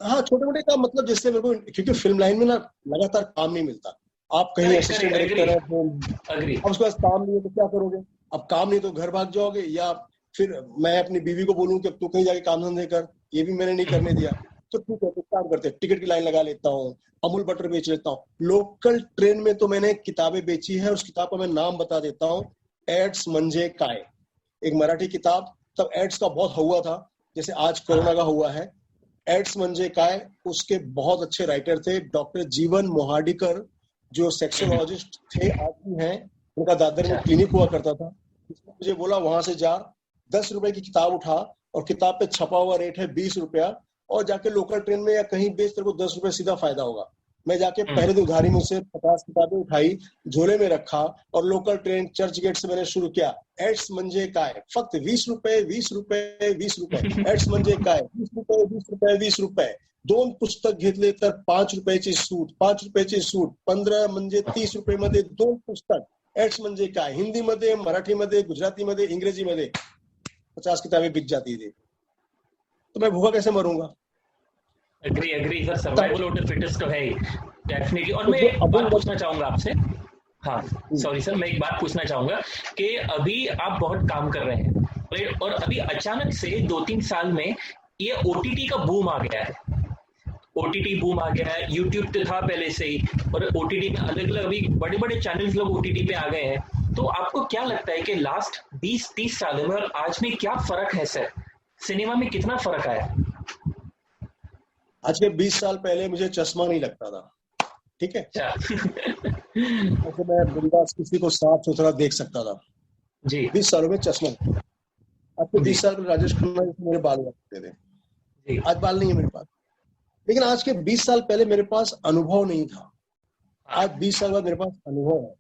हाँ, छोटे मोटे काम, मतलब जैसे मेरे को, क्योंकि फिल्म लाइन में ना लगातार काम नहीं मिलता। आप कहीं असिस्टेंट डायरेक्टर है तो अब उसके पास काम नहीं है तो क्या करोगे? अब काम नहीं तो घर भाग जाओगे, या फिर मैं अपनी बीवी को बोलूं कि तू कहीं जाके काम धंधे कर, ये भी मैंने नहीं करने दिया। तो ठीक है, तो काम करते, टिकट की लाइन लगा लेता हूँ, अमूल बटर बेच लेता हूँ। लोकल ट्रेन में तो मैंने किताबें बेची है, उस किताब का मैं नाम बता देता हूँ, एड्स म्हणजे काय, एक मराठी किताब। तब एड्स का बहुत हुआ था, जैसे आज कोरोना का हुआ है। एड्स म्हणजे काय, उसके बहुत अच्छे राइटर थे डॉक्टर जीवन मोहाडीकर, जो सेक्सोलॉजिस्ट थे, आज भी हैं। उनका दादर में क्लिनिक हुआ करता था। मुझे बोला वहां से जा, 10 रुपए की किताब उठा, और किताब पे छपा हुआ रेट है 20 रुपया, और जाके लोकल ट्रेन में या कहीं बेच, तेरे को 10 रुपए सीधा फायदा होगा। मैं जाके पहले दिन उधारी मुझसे 50 किताबें उठाई, झोले में रखा, और लोकल ट्रेन चर्च गेट से मैंने शुरू किया। एड्स म्हणजे काय, फक्त 20 रुपए 20 रुपए 20 रुपए, एड्स म्हणजे काय, 20 रुपए 20 रुपए 20 रुपए। 2 पुस्तक घेतले तर 5 रुपयाची सूट, 5 रुपयाची सूट, 15 म्हणजे 30 रुपये मध्ये 2 पुस्तक। एड्स म्हणजे काय, हिंदी मध्ये, मराठी मध्ये, गुजराती मध्ये, इंग्रेजी मध्ये 50 किताबें बिक जाती थी। तो मैं भूखा कैसे मरूंगा? Agree sir, survival of the fittest तो है ही डेफिनेटली। और मैं एक बात पूछना चाहूंगा आपसे, हाँ सॉरी सर, मैं एक बात पूछना चाहूंगा कि अभी आप बहुत काम कर रहे हैं, और अभी अचानक से 2-3 साल में ये ओटीटी का बूम आ गया है। ओटीटी बूम आ गया है, यूट्यूब तो था पहले से ही, और ओटीटी में अलग अलग अभी बड़े बड़े चैनल्स लोग ओटीटी पे आ गए हैं। तो आपको क्या लगता है कि लास्ट 20-30 सालों में और आज में क्या फर्क है सर? सिनेमा में कितना फर्क आया? आज के 20 साल पहले मुझे चश्मा नहीं लगता था, ठीक है? तो मैं बिंदास किसी को साफ सुथरा देख सकता था जी। 20 सालों में चश्मा। आज के 20 साल पहले राजेश खन्ना मेरे बाल लगते थे, आज बाल नहीं है मेरे पास। लेकिन आज के 20 साल पहले मेरे पास अनुभव नहीं था, आज 20 साल बाद मेरे पास अनुभव है।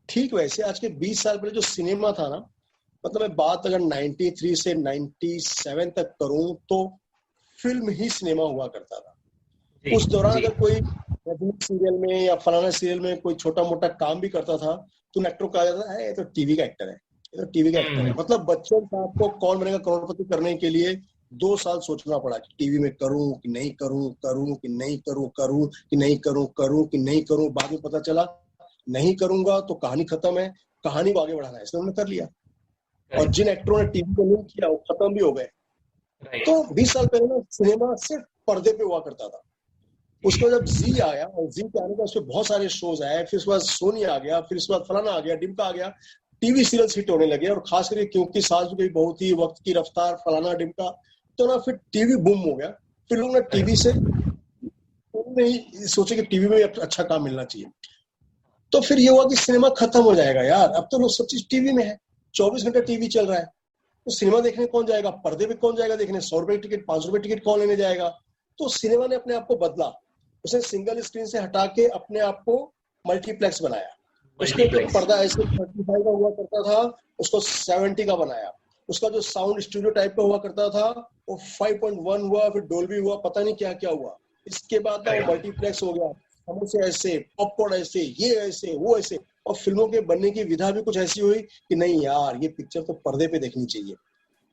ठीक वैसे आज के 20 साल पहले जो सिनेमा था ना, मतलब मैं बात अगर 93 से 97 तक करूं तो फिल्म ही सिनेमा हुआ करता था। उस दौरान अगर कोई सीरियल में या फलाना सीरियल में कोई छोटा मोटा काम भी करता था तो एक्टर को कहा जाता है ये तो टीवी का एक्टर है, ये तो टीवी का एक्टर है। मतलब बच्चन साहब को कौन बनेगा करोड़पति करने के लिए 2 साल सोचना पड़ा कि टीवी में करूं कि नहीं करूं, करूं कि नहीं करूं, करूं कि नहीं करूं, करूं कि नहीं करूं। बाद में पता चला नहीं करूंगा तो कहानी खत्म है, कहानी को आगे बढ़ाना है, इसलिए उन्होंने कर लिया। और जिन एक्टरों ने टीवी को नहीं किया वो खत्म भी हो गए। तो 20 साल पहले ना सिनेमा सिर्फ पर्दे पे हुआ करता था। उसके बाद जब जी आया, और जी के आने का उसमें बहुत सारे शोज आए, फिर उसके बाद सोनी आ गया, फिर उसके बाद फलाना आ गया, डिम्का आ गया, टीवी सीरियल्स हिट होने लगे। और खास करके क्योंकि सास भी बहुत ही वक्त की रफ्तार, फलाना डिम्का, तो ना फिर टीवी बूम हो गया। फिर लोग ना टीवी से नहीं सोचे कि टीवी में अच्छा काम मिलना चाहिए। तो फिर ये हुआ कि सिनेमा खत्म हो जाएगा यार, अब तो लोग सब चीज टीवी में है, 24 घंटे टीवी चल रहा है, तो सिनेमा देखने कौन जाएगा, पर्दे पे कौन जाएगा देखने, 100 रुपए टिकट 5 रुपए टिकट कौन लेने जाएगा। तो सिनेमा ने अपने आप को बदला, उसने सिंगल स्क्रीन से हटा के अपने आप को मल्टीप्लेक्स बनाया। उसके जो पर्दा ऐसे 35 का हुआ करता था उसको 70 का बनाया, उसका जो साउंड स्टूडियो टाइप का हुआ करता था वो 5.1 हुआ, फिर डोल्बी हुआ, पता नहीं क्या क्या हुआ। इसके बाद ना वो मल्टीप्लेक्स हो गया, समोसे ऐसे, पॉपकॉर्न ऐसे, ये ऐसे, वो ऐसे, और फिल्मों के बनने की विधा भी कुछ ऐसी हुई कि नहीं यार ये पिक्चर तो पर्दे पे देखनी चाहिए।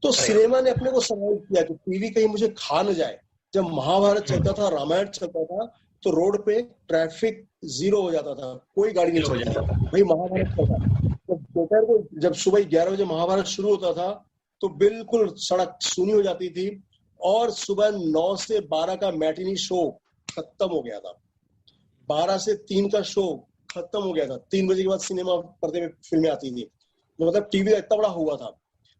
तो सिनेमा ने अपने को सर्वाइव किया कि टीवी कहीं मुझे खा न जाए। जब महाभारत चलता था, रामायण चलता था, तो रोड पे ट्रैफिक 0 हो जाता था, कोई गाड़ी नहीं चलती था, भाई महाभारत चलता। दोपहर को जब सुबह 11 बजे महाभारत शुरू होता था तो बिल्कुल सड़क सूनी हो जाती थी, और सुबह 9 से 12 का मैटिनी शो खत्म हो गया था, 12 से 3 का शो खत्म हो गया था, 3 बजे के बाद सिनेमा पर्दे में फिल्में आती थी। मतलब टीवी इतना बड़ा हुआ था,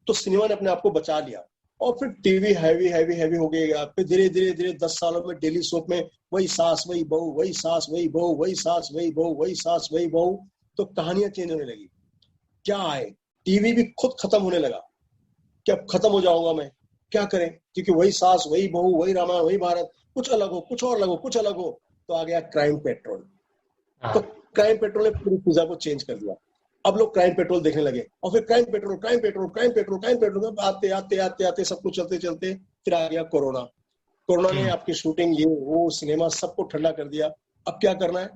तो सिनेमा ने अपने आप को बचा लिया। और फिर टीवी हैवी हो गया, फिर धीरे धीरे 10 सालों में डेली सोप में वही सास वही बहू, वही सास वही बहू, वही सास वही बहू, वही सास वही बहू, तो कहानियां चेंज होने लगी। क्या आए, टीवी भी खुद खत्म होने लगा कि अब खत्म हो जाऊंगा मैं, क्या करें, क्योंकि वही सास वही बहू, वही रामायण वही भारत, कुछ अलग हो, कुछ और अलग हो, कुछ अलग हो। तो आ गया क्राइम पेट्रोल। तो क्राइम पेट्रोल ने पूरी फिजा को चेंज कर दिया। अब लोग क्राइम पेट्रोल देखने लगे, और फिर क्राइम पेट्रोल आते आते आते आते सब कुछ चलते चलते फिर आ गया कोरोना। कोरोना ने आपकी शूटिंग, ये वो, सिनेमा सबको ठंडा कर दिया। अब क्या करना है,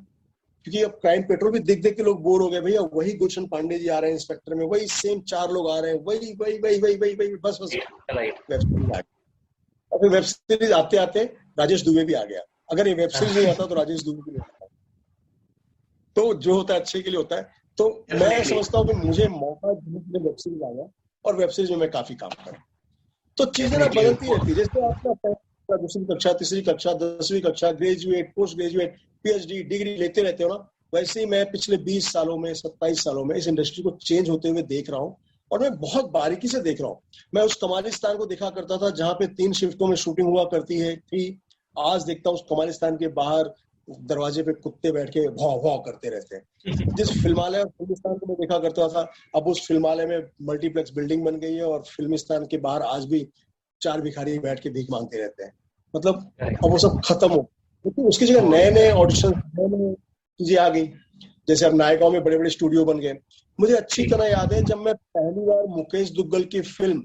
क्योंकि अब क्राइम पेट्रोल भी देख देख के लोग बोर हो गए, भैया वही गुलशन पांडे जी आ रहे हैं इंस्पेक्टर में, वही सेम 4 लोग आ रहे हैं, वही वही वही वही वही वही बस वेब सीरीज आ गई। और फिर वेब सीरीज आते आते राजेश दुबे भी आ गया। अगर ये वेब सीरीज नहीं आता तो राजेश दुबे भी नहीं आता। तो जो होता है अच्छे के लिए होता है। तो मैं समझता हूँ कि मुझे मौका देने के लिए वेब सीरीज आ गया, और वेब सीरीज में मैं काफी काम करूँ। तो चीजें ना बदलती रहती है, जैसे आपका दूसरी कक्षा, तीसरी कक्षा, 10वीं कक्षा, graduate, post graduate, PhD, degree लेते रहते हो ना, वैसे ही मैं पिछले 20 सालों में, 27 सालों में इस इंडस्ट्री को चेंज होते हुए देख रहा हूँ, और मैं बहुत बारीकी से देख रहा हूँ। मैं उस कमालिस्तान को देखा करता था जहाँ पे 3 शिफ्टों में शूटिंग हुआ करती थी। आज देखता हूँ उस कमालिस्तान के बाहर दरवाजे पे कुत्ते बैठ के भौं भौं करते रहते हैं। जिस फिल्मालय और फिल्मिस्तान को मैं देखा करता था, अब उस फिल्मालय में मल्टीप्लेक्स बिल्डिंग बन गई है, और फिल्मिस्तान के बाहर आज भी 4 भिखारी बैठ के भीख मांगते रहते हैं। मतलब अब वो सब खत्म हो, लेकिन उसकी जगह नए नए ऑडिशन, नए नए चीजें आ गई। जैसे अब नायगांव में बड़े बड़े स्टूडियो बन गए। मुझे अच्छी तरह याद है जब मैं पहली बार मुकेश दुग्गल की फिल्म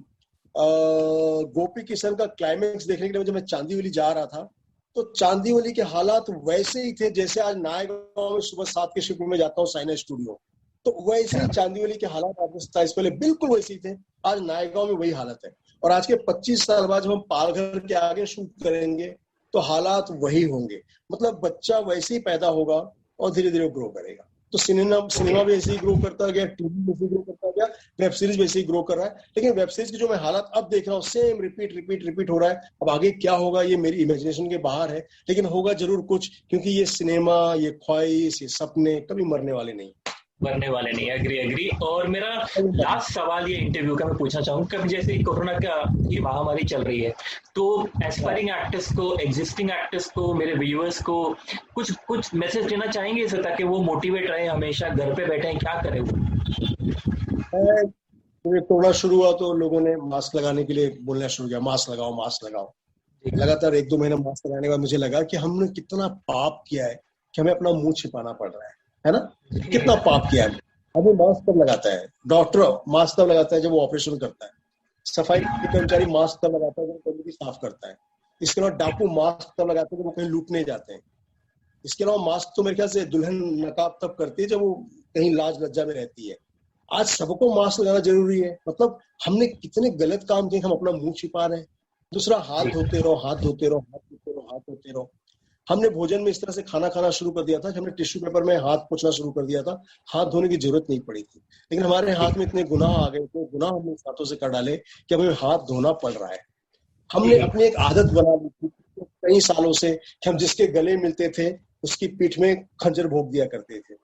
गोपी किशन का क्लाइमेक्स देखने के लिए जब मैं चांदीवली जा रहा था, तो चांदीवली के हालात वैसे ही थे जैसे आज नायगांव में सुबह 7 के शिफ्ट में जाता हूँ साइना स्टूडियो, तो वैसे ही चांदीवली के हालात आज 27 पहले बिल्कुल वैसे ही थे। आज नायगांव में वही हालत है, और आज के 25 साल बाद जब हम पालघर के आगे शूट करेंगे तो हालात वही होंगे। मतलब बच्चा वैसे ही पैदा होगा और धीरे धीरे ग्रो करेगा। तो सिनेमा भी ऐसे ही ग्रो करता गया, टीवी भी ऐसे ही ग्रो करता गया, वेब सीरीज वैसे ही ग्रो कर रहा है। लेकिन वेब सीरीज की जो मैं हालत अब देख रहा हूँ, सेम रिपीट हो रहा है। अब आगे क्या होगा ये मेरी इमेजिनेशन के बाहर है, लेकिन होगा जरूर कुछ, क्योंकि ये सिनेमा, ये ख्वाहिश, ये सपने कभी मरने वाले नहीं। एग्री। और मेरा लास्ट सवाल ये इंटरव्यू का मैं पूछना चाहूंगा, कभी जैसे कोरोना का ये महामारी चल रही है, तो एस्पायरिंग एक्टर्स को, एग्जिस्टिंग एक्टर्स को, मेरे व्यूअर्स को कुछ मैसेज देना चाहेंगे इसे, ताकि वो मोटिवेट रहे, हमेशा घर पे बैठे, क्या करें? कोरोना शुरू हुआ तो लोगों ने मास्क लगाने के लिए बोलना शुरू किया, मास्क लगाओ। लगातार 1-2 महीना मास्क लगाने के बाद मुझे लगा कि हमने कितना पाप किया है कि हमें अपना मुंह छिपाना पड़ रहा है ना? कितना पाप किया है। अभी मास्क तब लगाता है डॉक्टर, मास्क तब लगाता है जब वो ऑपरेशन करता है। सफाई कर्मचारी मास्क तब लगाता है जब गंदगी साफ करता है। इसके अलावा डाकू मास्क तब लगाते हैं जब वो कहीं लूटने जाते हैं। इसके अलावा मास्क तो मेरे ख्याल से दुल्हन नकाब तब करती है जब वो कहीं लाज लज्जा में रहती है। आज सबको मास्क लगाना जरूरी है। मतलब हमने कितने गलत काम किए, हम अपना मुंह छिपा रहे हैं। दूसरा, हाथ धोते रहो। हमने भोजन में इस तरह से खाना खाना शुरू कर दिया था कि हमने टिश्यू पेपर में हाथ पोंछना शुरू कर दिया था, हाथ धोने की जरूरत नहीं पड़ी थी। लेकिन हमारे हाथ में इतने गुनाह आ गए, इतने गुनाह हमने इस हाथों से कर डाले कि हमें हाथ धोना पड़ रहा है। हमने अपनी एक आदत बना ली थी कई सालों से कि हम जिसके गले मिलते थे उसकी पीठ में खंजर भोंक दिया करते थे।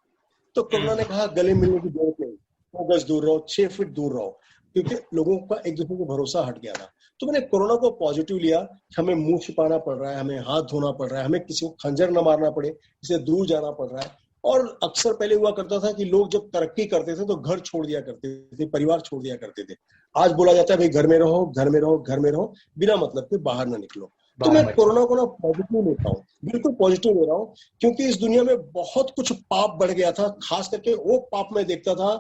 तो कोरोना ने कहा गले मिलने की जरूरत नहीं, 2 गज दूर रहो, 6 फीट दूर रहो, क्योंकि लोगों का एक दूसरे को भरोसा हट गया था। तो मैंने कोरोना को पॉजिटिव लिया कि हमें मुंह छिपाना पड़ रहा है, हमें हाथ धोना पड़ रहा है, हमें किसी को खंजर न मारना पड़े, इससे दूर जाना पड़ रहा है। और अक्सर पहले हुआ करता था कि लोग जब तरक्की करते थे तो घर छोड़ दिया करते थे, परिवार छोड़ दिया करते थे। आज बोला जाता है भाई घर में रहो, बिना मतलब के बाहर ना निकलो। तो मैं कोरोना को ना पॉजिटिव लेता हूँ, बिल्कुल पॉजिटिव ले रहा हूँ, क्योंकि इस दुनिया में बहुत कुछ पाप बढ़ गया था। खास करके वो पाप मैं देखता था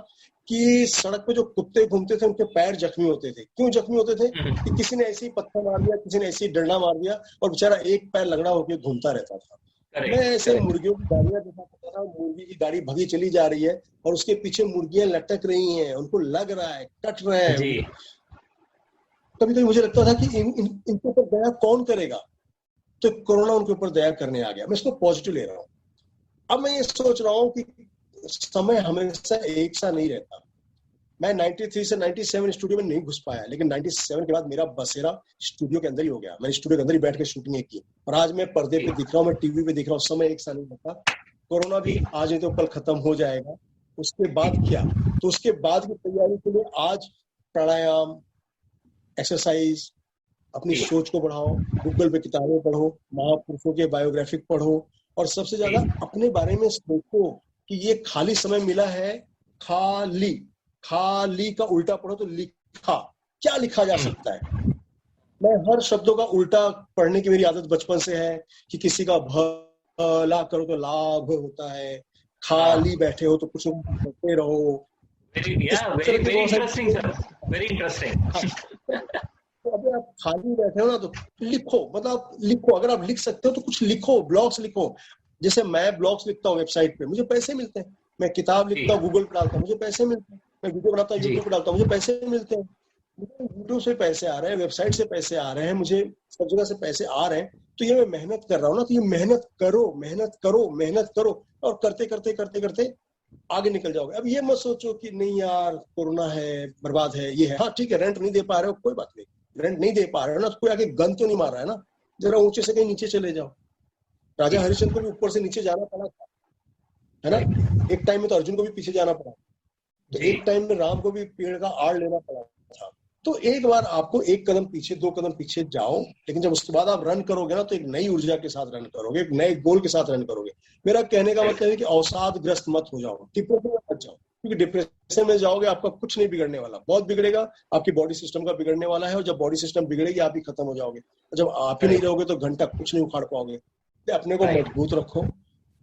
कि सड़क पे जो कुत्ते घूमते थे उनके पैर जख्मी होते थे। क्यों जख्मी होते थे? कि किसी ने ऐसे ही पत्थर मार दिया, किसी ने ऐसे ही डंडा मार दिया और बेचारा एक पैर लगड़ा होकर घूमता रहता था। मैं ऐसे मुर्गियों की गाड़ियां देखा करता था, मुर्गी की गाड़ी भगी चली जा रही है और उसके पीछे मुर्गियां लटक रही हैं, उनको लग रहा है, कट रहे हैं। कभी कभी मुझे लगता था कि इनके ऊपर दया कौन करेगा, तो कोरोना उनके ऊपर दया करने आ गया। मैं इसको पॉजिटिव ले रहा हूँ। अब मैं ये सोच रहा हूँ कि समय हमेशा एक सा नहीं रहता। मैं 93 से 97 स्टूडियो में नहीं घुस पाया, लेकिन 97 के बाद मेरा बसेरा स्टूडियो के अंदर ही हो गया। मैंने स्टूडियो के अंदर ही बैठ के शूटिंग की और आज मैं पर्दे पे दिख रहा हूँ, मैं टीवी पे दिख रहा हूँ। समय एक सा नहीं रहता। कोरोना भी आज नहीं तो कल खत्म हो जाएगा। उसके बाद क्या? तो उसके बाद की तैयारी के लिए आज प्राणायाम, एक्सरसाइज, अपनी सोच को बढ़ाओ, गूगल पे किताबें पढ़ो, महापुरुषों के बायोग्राफिक पढ़ो और सबसे ज्यादा अपने बारे में सोचो कि ये खाली समय मिला है। खाली का उल्टा पढ़ो तो लिखा, क्या लिखा जा सकता है। मैं हर शब्दों का उल्टा पढ़ने की मेरी आदत बचपन से है कि किसी का भला करो तो लाभ होता है, खाली बैठे हो तो कुछ करते रहो। तो अगर आप खाली बैठे हो ना तो लिखो, मतलब लिखो। अगर आप लिख सकते हो तो कुछ लिखो, ब्लॉग्स लिखो। जैसे मैं ब्लॉग्स लिखता हूँ वेबसाइट पे, मुझे पैसे मिलते हैं। मैं किताब लिखता हूँ, गूगल पे डालता हूँ, मुझे पैसे मिलते हैं। मैं वीडियो बनाता हूँ, यूट्यूब पे डालता हूँ, मुझे पैसे मिलते हैं। मुझे यूट्यूब से पैसे आ रहे हैं, वेबसाइट से पैसे आ रहे हैं, मुझे सब जगह से पैसे आ रहे हैं। तो ये मैं मेहनत कर रहा हूँ ना, तो ये मेहनत करो, मेहनत करो, मेहनत करो और करते करते करते करते आगे निकल जाओगे। अब ये मत सोचो कि नहीं यार कोरोना है, बर्बाद है, ये है। हाँ ठीक है, रेंट नहीं दे पा रहे हो, कोई बात नहीं। रेंट नहीं दे पा रहे हो ना, तो कोई आगे गन तो नहीं मार रहा है ना। जरा ऊंचे से कहीं नीचे चले जाओ। राजा हरिश्चंद्र को भी ऊपर से नीचे जाना पड़ा था, है ना। एक टाइम में तो अर्जुन को भी पीछे जाना पड़ा, तो एक टाइम में राम को भी पेड़ का आड़ लेना पड़ा था। तो एक बार आपको एक कदम पीछे, 2 कदम पीछे जाओ, लेकिन जब उसके बाद आप रन करोगे ना तो एक नई ऊर्जा के साथ रन करोगे, एक नए गोल के साथ रन करोगे। मेरा कहने का मतलब है कि अवसादग्रस्त मत हो जाओ, डिप्रेशन में मत जाओ, क्योंकि डिप्रेशन में जाओगे आपका कुछ नहीं बिगड़ने वाला, बहुत बिगड़ेगा। आपकी बॉडी सिस्टम का बिगड़ने वाला है और जब बॉडी सिस्टम बिगड़ेगी आप ही खत्म हो जाओगे। जब आप ही नहीं रहोगे तो घंटा कुछ नहीं उखाड़ पाओगे। अपने को मजबूत रखो,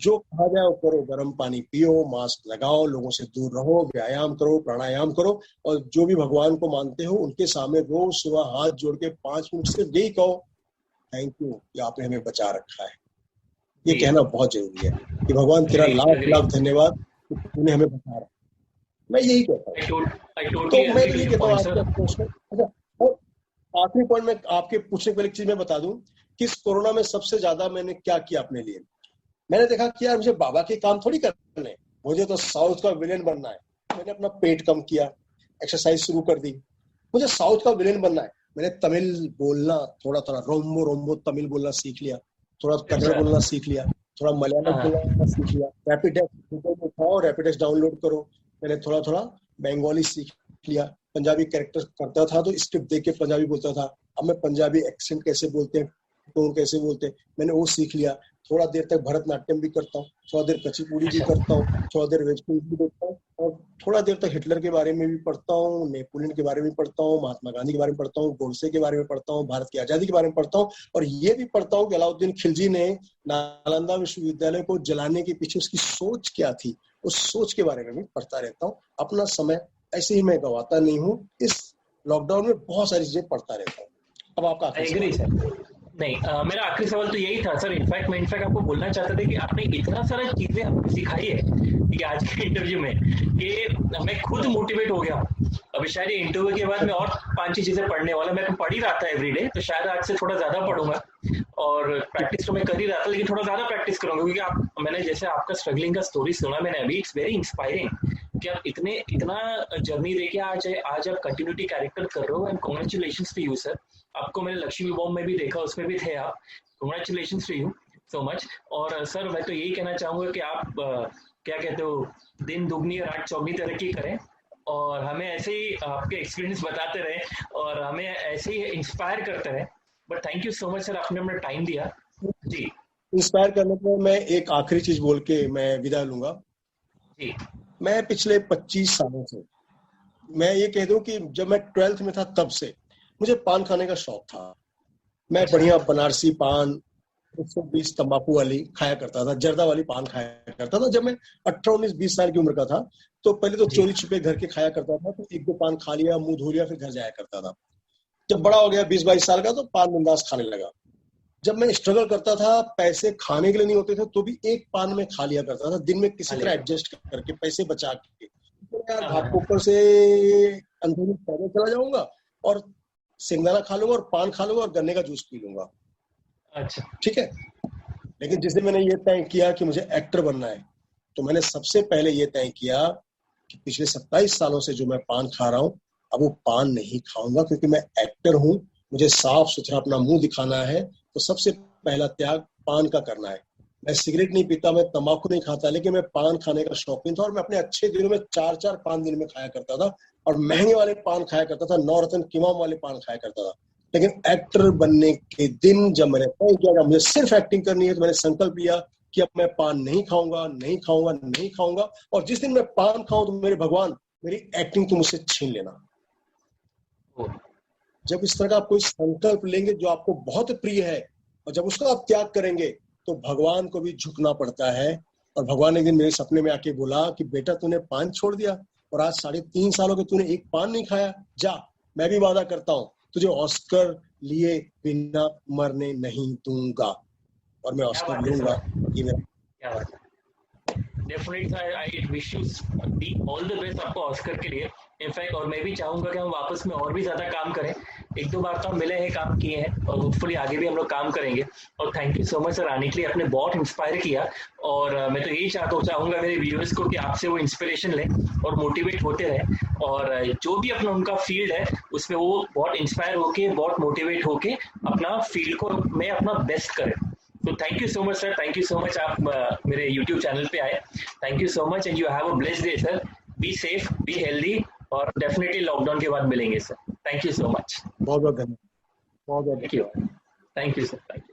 जो कहा जाए वो करो, गर्म पानी पियो, मास्क लगाओ, लोगों से दूर रहो, व्यायाम करो, प्राणायाम करो और जो भी भगवान को मानते हो उनके सामने रोज सुबह हाथ जोड़ के 5 मिनट से यही कहो, थैंक यू कि आपने हमें बचा रखा है। ये कहना बहुत जरूरी है कि भगवान तेरा लाख लाख धन्यवाद कि तूने हमें बचा रखा। मैं यही कहता हूँ। तो मैं तो ये कहता हूँ आपका प्रश्न। अच्छा, आखिरी पॉइंट में आपके पूछने वाली चीज मैं बता दूं कि इस कोरोना में सबसे ज्यादा मैंने क्या किया अपने लिए। मैंने देखा कि यार मुझे बाबा के काम थोड़ी करने, मुझे तो साउथ का विलेन बनना है। मैंने अपना पेट कम किया, एक्सरसाइज शुरू कर दी। मुझे साउथ का विलेन बनना है। मैंने तमिल बोलना थोड़ा थोड़ा, रोम्बो रोम्बो तमिल बोलना सीख लिया, थोड़ा कन्नड़ बोलना सीख लिया, थोड़ा मलयालम बोलना सीख लिया। रैपिडेक्स उठाओ, रैपिडेक्स डाउनलोड करो। मैंने थोड़ा थोड़ा बंगाली सीख लिया। पंजाबी कैरेक्टर करता था तो स्क्रिप्ट देख के पंजाबी बोलता था। अब मैं पंजाबी एक्सेंट कैसे बोलते हैं, टोन कैसे बोलते हैं, मैंने वो सीख लिया। थोड़ा देर तक भरतनाट्यम भी करता हूँ, थोड़ा देर कचिपुड़ी भी करता हूँ, थोड़ा देर वेब सीरीज भी देखता हूँ और थोड़ा देर तक हिटलर के बारे में भी पढ़ता हूँ, नेपोलियन के बारे में पढ़ता हूँ, महात्मा गांधी के बारे में पढ़ता हूँ, गोडसे के बारे में पढ़ता हूँ, भारत की आजादी के बारे में पढ़ता हूँ और ये भी पढ़ता हूँ कि अलाउद्दीन खिलजी ने नालंदा विश्वविद्यालय को जलाने के पीछे उसकी सोच क्या थी, उस सोच के बारे में भी पढ़ता रहता हूँ। अपना समय ऐसे ही मैं गवाता नहीं हूँ। इस लॉकडाउन में बहुत सारी चीजें पढ़ता रहता हूँ। अब आपका नहीं, मेरा आखिरी सवाल तो यही था सर। इनफैक्ट मैं आपको बोलना चाहता था कि आपने इतना सारा चीजें हमको सिखाई है कि आज के इंटरव्यू में कि मैं खुद मोटिवेट हो गया। अभी शायद ये इंटरव्यू के बाद मैं और 5-6 चीजें पढ़ने वाला। मैं तो पढ़ ही रहा था एवरीडे, तो शायद आज से थोड़ा ज्यादा पढ़ूंगा और प्रैक्टिस तो मैं कर ही रहा था, लेकिन थोड़ा ज्यादा प्रैक्टिस करूंगा क्योंकि मैंने जैसे आपका स्ट्रगलिंग का स्टोरी सुना मैंने अभी, इट्स वेरी इंस्पायरिंग कि आप इतना जर्नी लेके आज आप कंटिन्यूटी कैरेक्टर कर रहे हो and congratulations to you sir. आपको मैंने लक्ष्मी बॉम्ब में भी देखा, उसमें भी थे आप। Congratulations to you so much. और सर मैं तो यही कहना चाहूंगा कि आप क्या कहते हो, दिन दुगनी और रात चौगनी तरक्की करें और हमें ऐसे ही आपके एक्सपीरियंस बताते रहे और हमें ऐसे ही इंस्पायर करते रहे। But thank you so much sir, आपने अपना टाइम दिया। जी, इंस्पायर करने को मैं एक आखिरी चीज बोल के मैं विदा लूंगा। जी, मैं पिछले 25 सालों से मैं ये कह दूं कि जब मैं 12th में था तब से मुझे पान खाने का शौक था। मैं बढ़िया बनारसी पान 120 तंबाकू वाली खाया करता था, जर्दा वाली पान खाया करता था। जब मैं 18-19-20 साल की उम्र का था तो पहले तो चोरी छिपे घर के खाया करता था, तो 1-2 पान खा लिया, मुंह धो लिया, फिर घर जाया करता था। जब बड़ा हो गया 20-22 साल का, तो पान बिंदास खाने लगा। जब मैं स्ट्रगल करता था, पैसे खाने के लिए नहीं होते थे, तो भी 1 पान में खा लिया करता था दिन में, किसी तरह एडजस्ट करके पैसे बचा के। तो यार घाट ऊपर से अंधेरे में पैदल चला जाऊंगा और सिंगदाना खा लूंगा और पान खा लूंगा और गन्ने का जूस पी लूंगा। अच्छा, ठीक है। लेकिन जिस दिन मैंने ये तय किया कि मुझे एक्टर बनना है, तो मैंने सबसे पहले ये तय किया कि पिछले 27 सालों से जो मैं पान खा रहा हूँ, अब वो पान नहीं खाऊंगा, क्योंकि मैं एक्टर हूँ, मुझे साफ सुथरा अपना मुंह दिखाना है। तो सबसे पहला त्याग पान का करना है। मैं सिगरेट नहीं पीता, मैं तंबाकू नहीं खाता, लेकिन मैं पान खाने का शौकीन था और मैं अपने अच्छे दिनों में 4-4 पान दिन में खाया करता था और महंगे वाले पान खाया करता था, 9 रत्न किमाम वाले पान खाया करता था। लेकिन एक्टर बनने के दिन जब मैंने तय किया मुझे सिर्फ एक्टिंग करनी है, तो मैंने संकल्प लिया कि अब मैं पान नहीं खाऊंगा, नहीं खाऊंगा, नहीं खाऊंगा। और जिस दिन मैं पान खाऊं तो मेरे भगवान, मेरी एक्टिंग तो मुझसे छीन लेना। जब इस तरह का आप कोई संकल्प लेंगे जो आपको बहुत प्रिय है, और जब उसका आप त्याग करेंगे, तो भगवान को भी झुकना पड़ता है। और भगवान ने एक दिन मेरे सपने में आके बोला कि बेटा तूने पान छोड़ दिया और आज 3.5 साल हो गए तूने 1 पान नहीं खाया, जा मैं भी वादा करता हूँ तुझे ऑस्कर लिए बिना मरने नहीं दूंगा। और मैं ऑस्कर लूंगा। ये मेरा क्या बात है। Definitely I wish you all the best आपको ऑस्कर के लिए। इनफैक्ट और मैं भी चाहूंगा कि हम वापस में और भी ज्यादा काम करें। 1-2 बार तो हम मिले हैं, काम किए हैं, और होपफुली आगे भी हम लोग काम करेंगे। और thank you so much sir आने के लिए, आपने बहुत इंस्पायर किया। और मैं तो यही चाहूंगा मेरे व्यूअर्स को कि आपसे वो इंस्पिरेशन लें और मोटिवेट होते रहें, और जो भी अपना उनका फील्ड है उसमें वो बहुत इंस्पायर होके, बहुत मोटिवेट होके अपना फील्ड को में अपना बेस्ट करें। तो thank you so much sir, thank you so much, आप मेरे यूट्यूब चैनल पे आए। Thank you so much and you have a blessed day sir. Be safe, be healthy, और डेफिनेटली लॉकडाउन के बाद मिलेंगे sir. Thank you so much. बहुत बहुत धन्यवाद। बहुत बहुत thank you sir, thank you.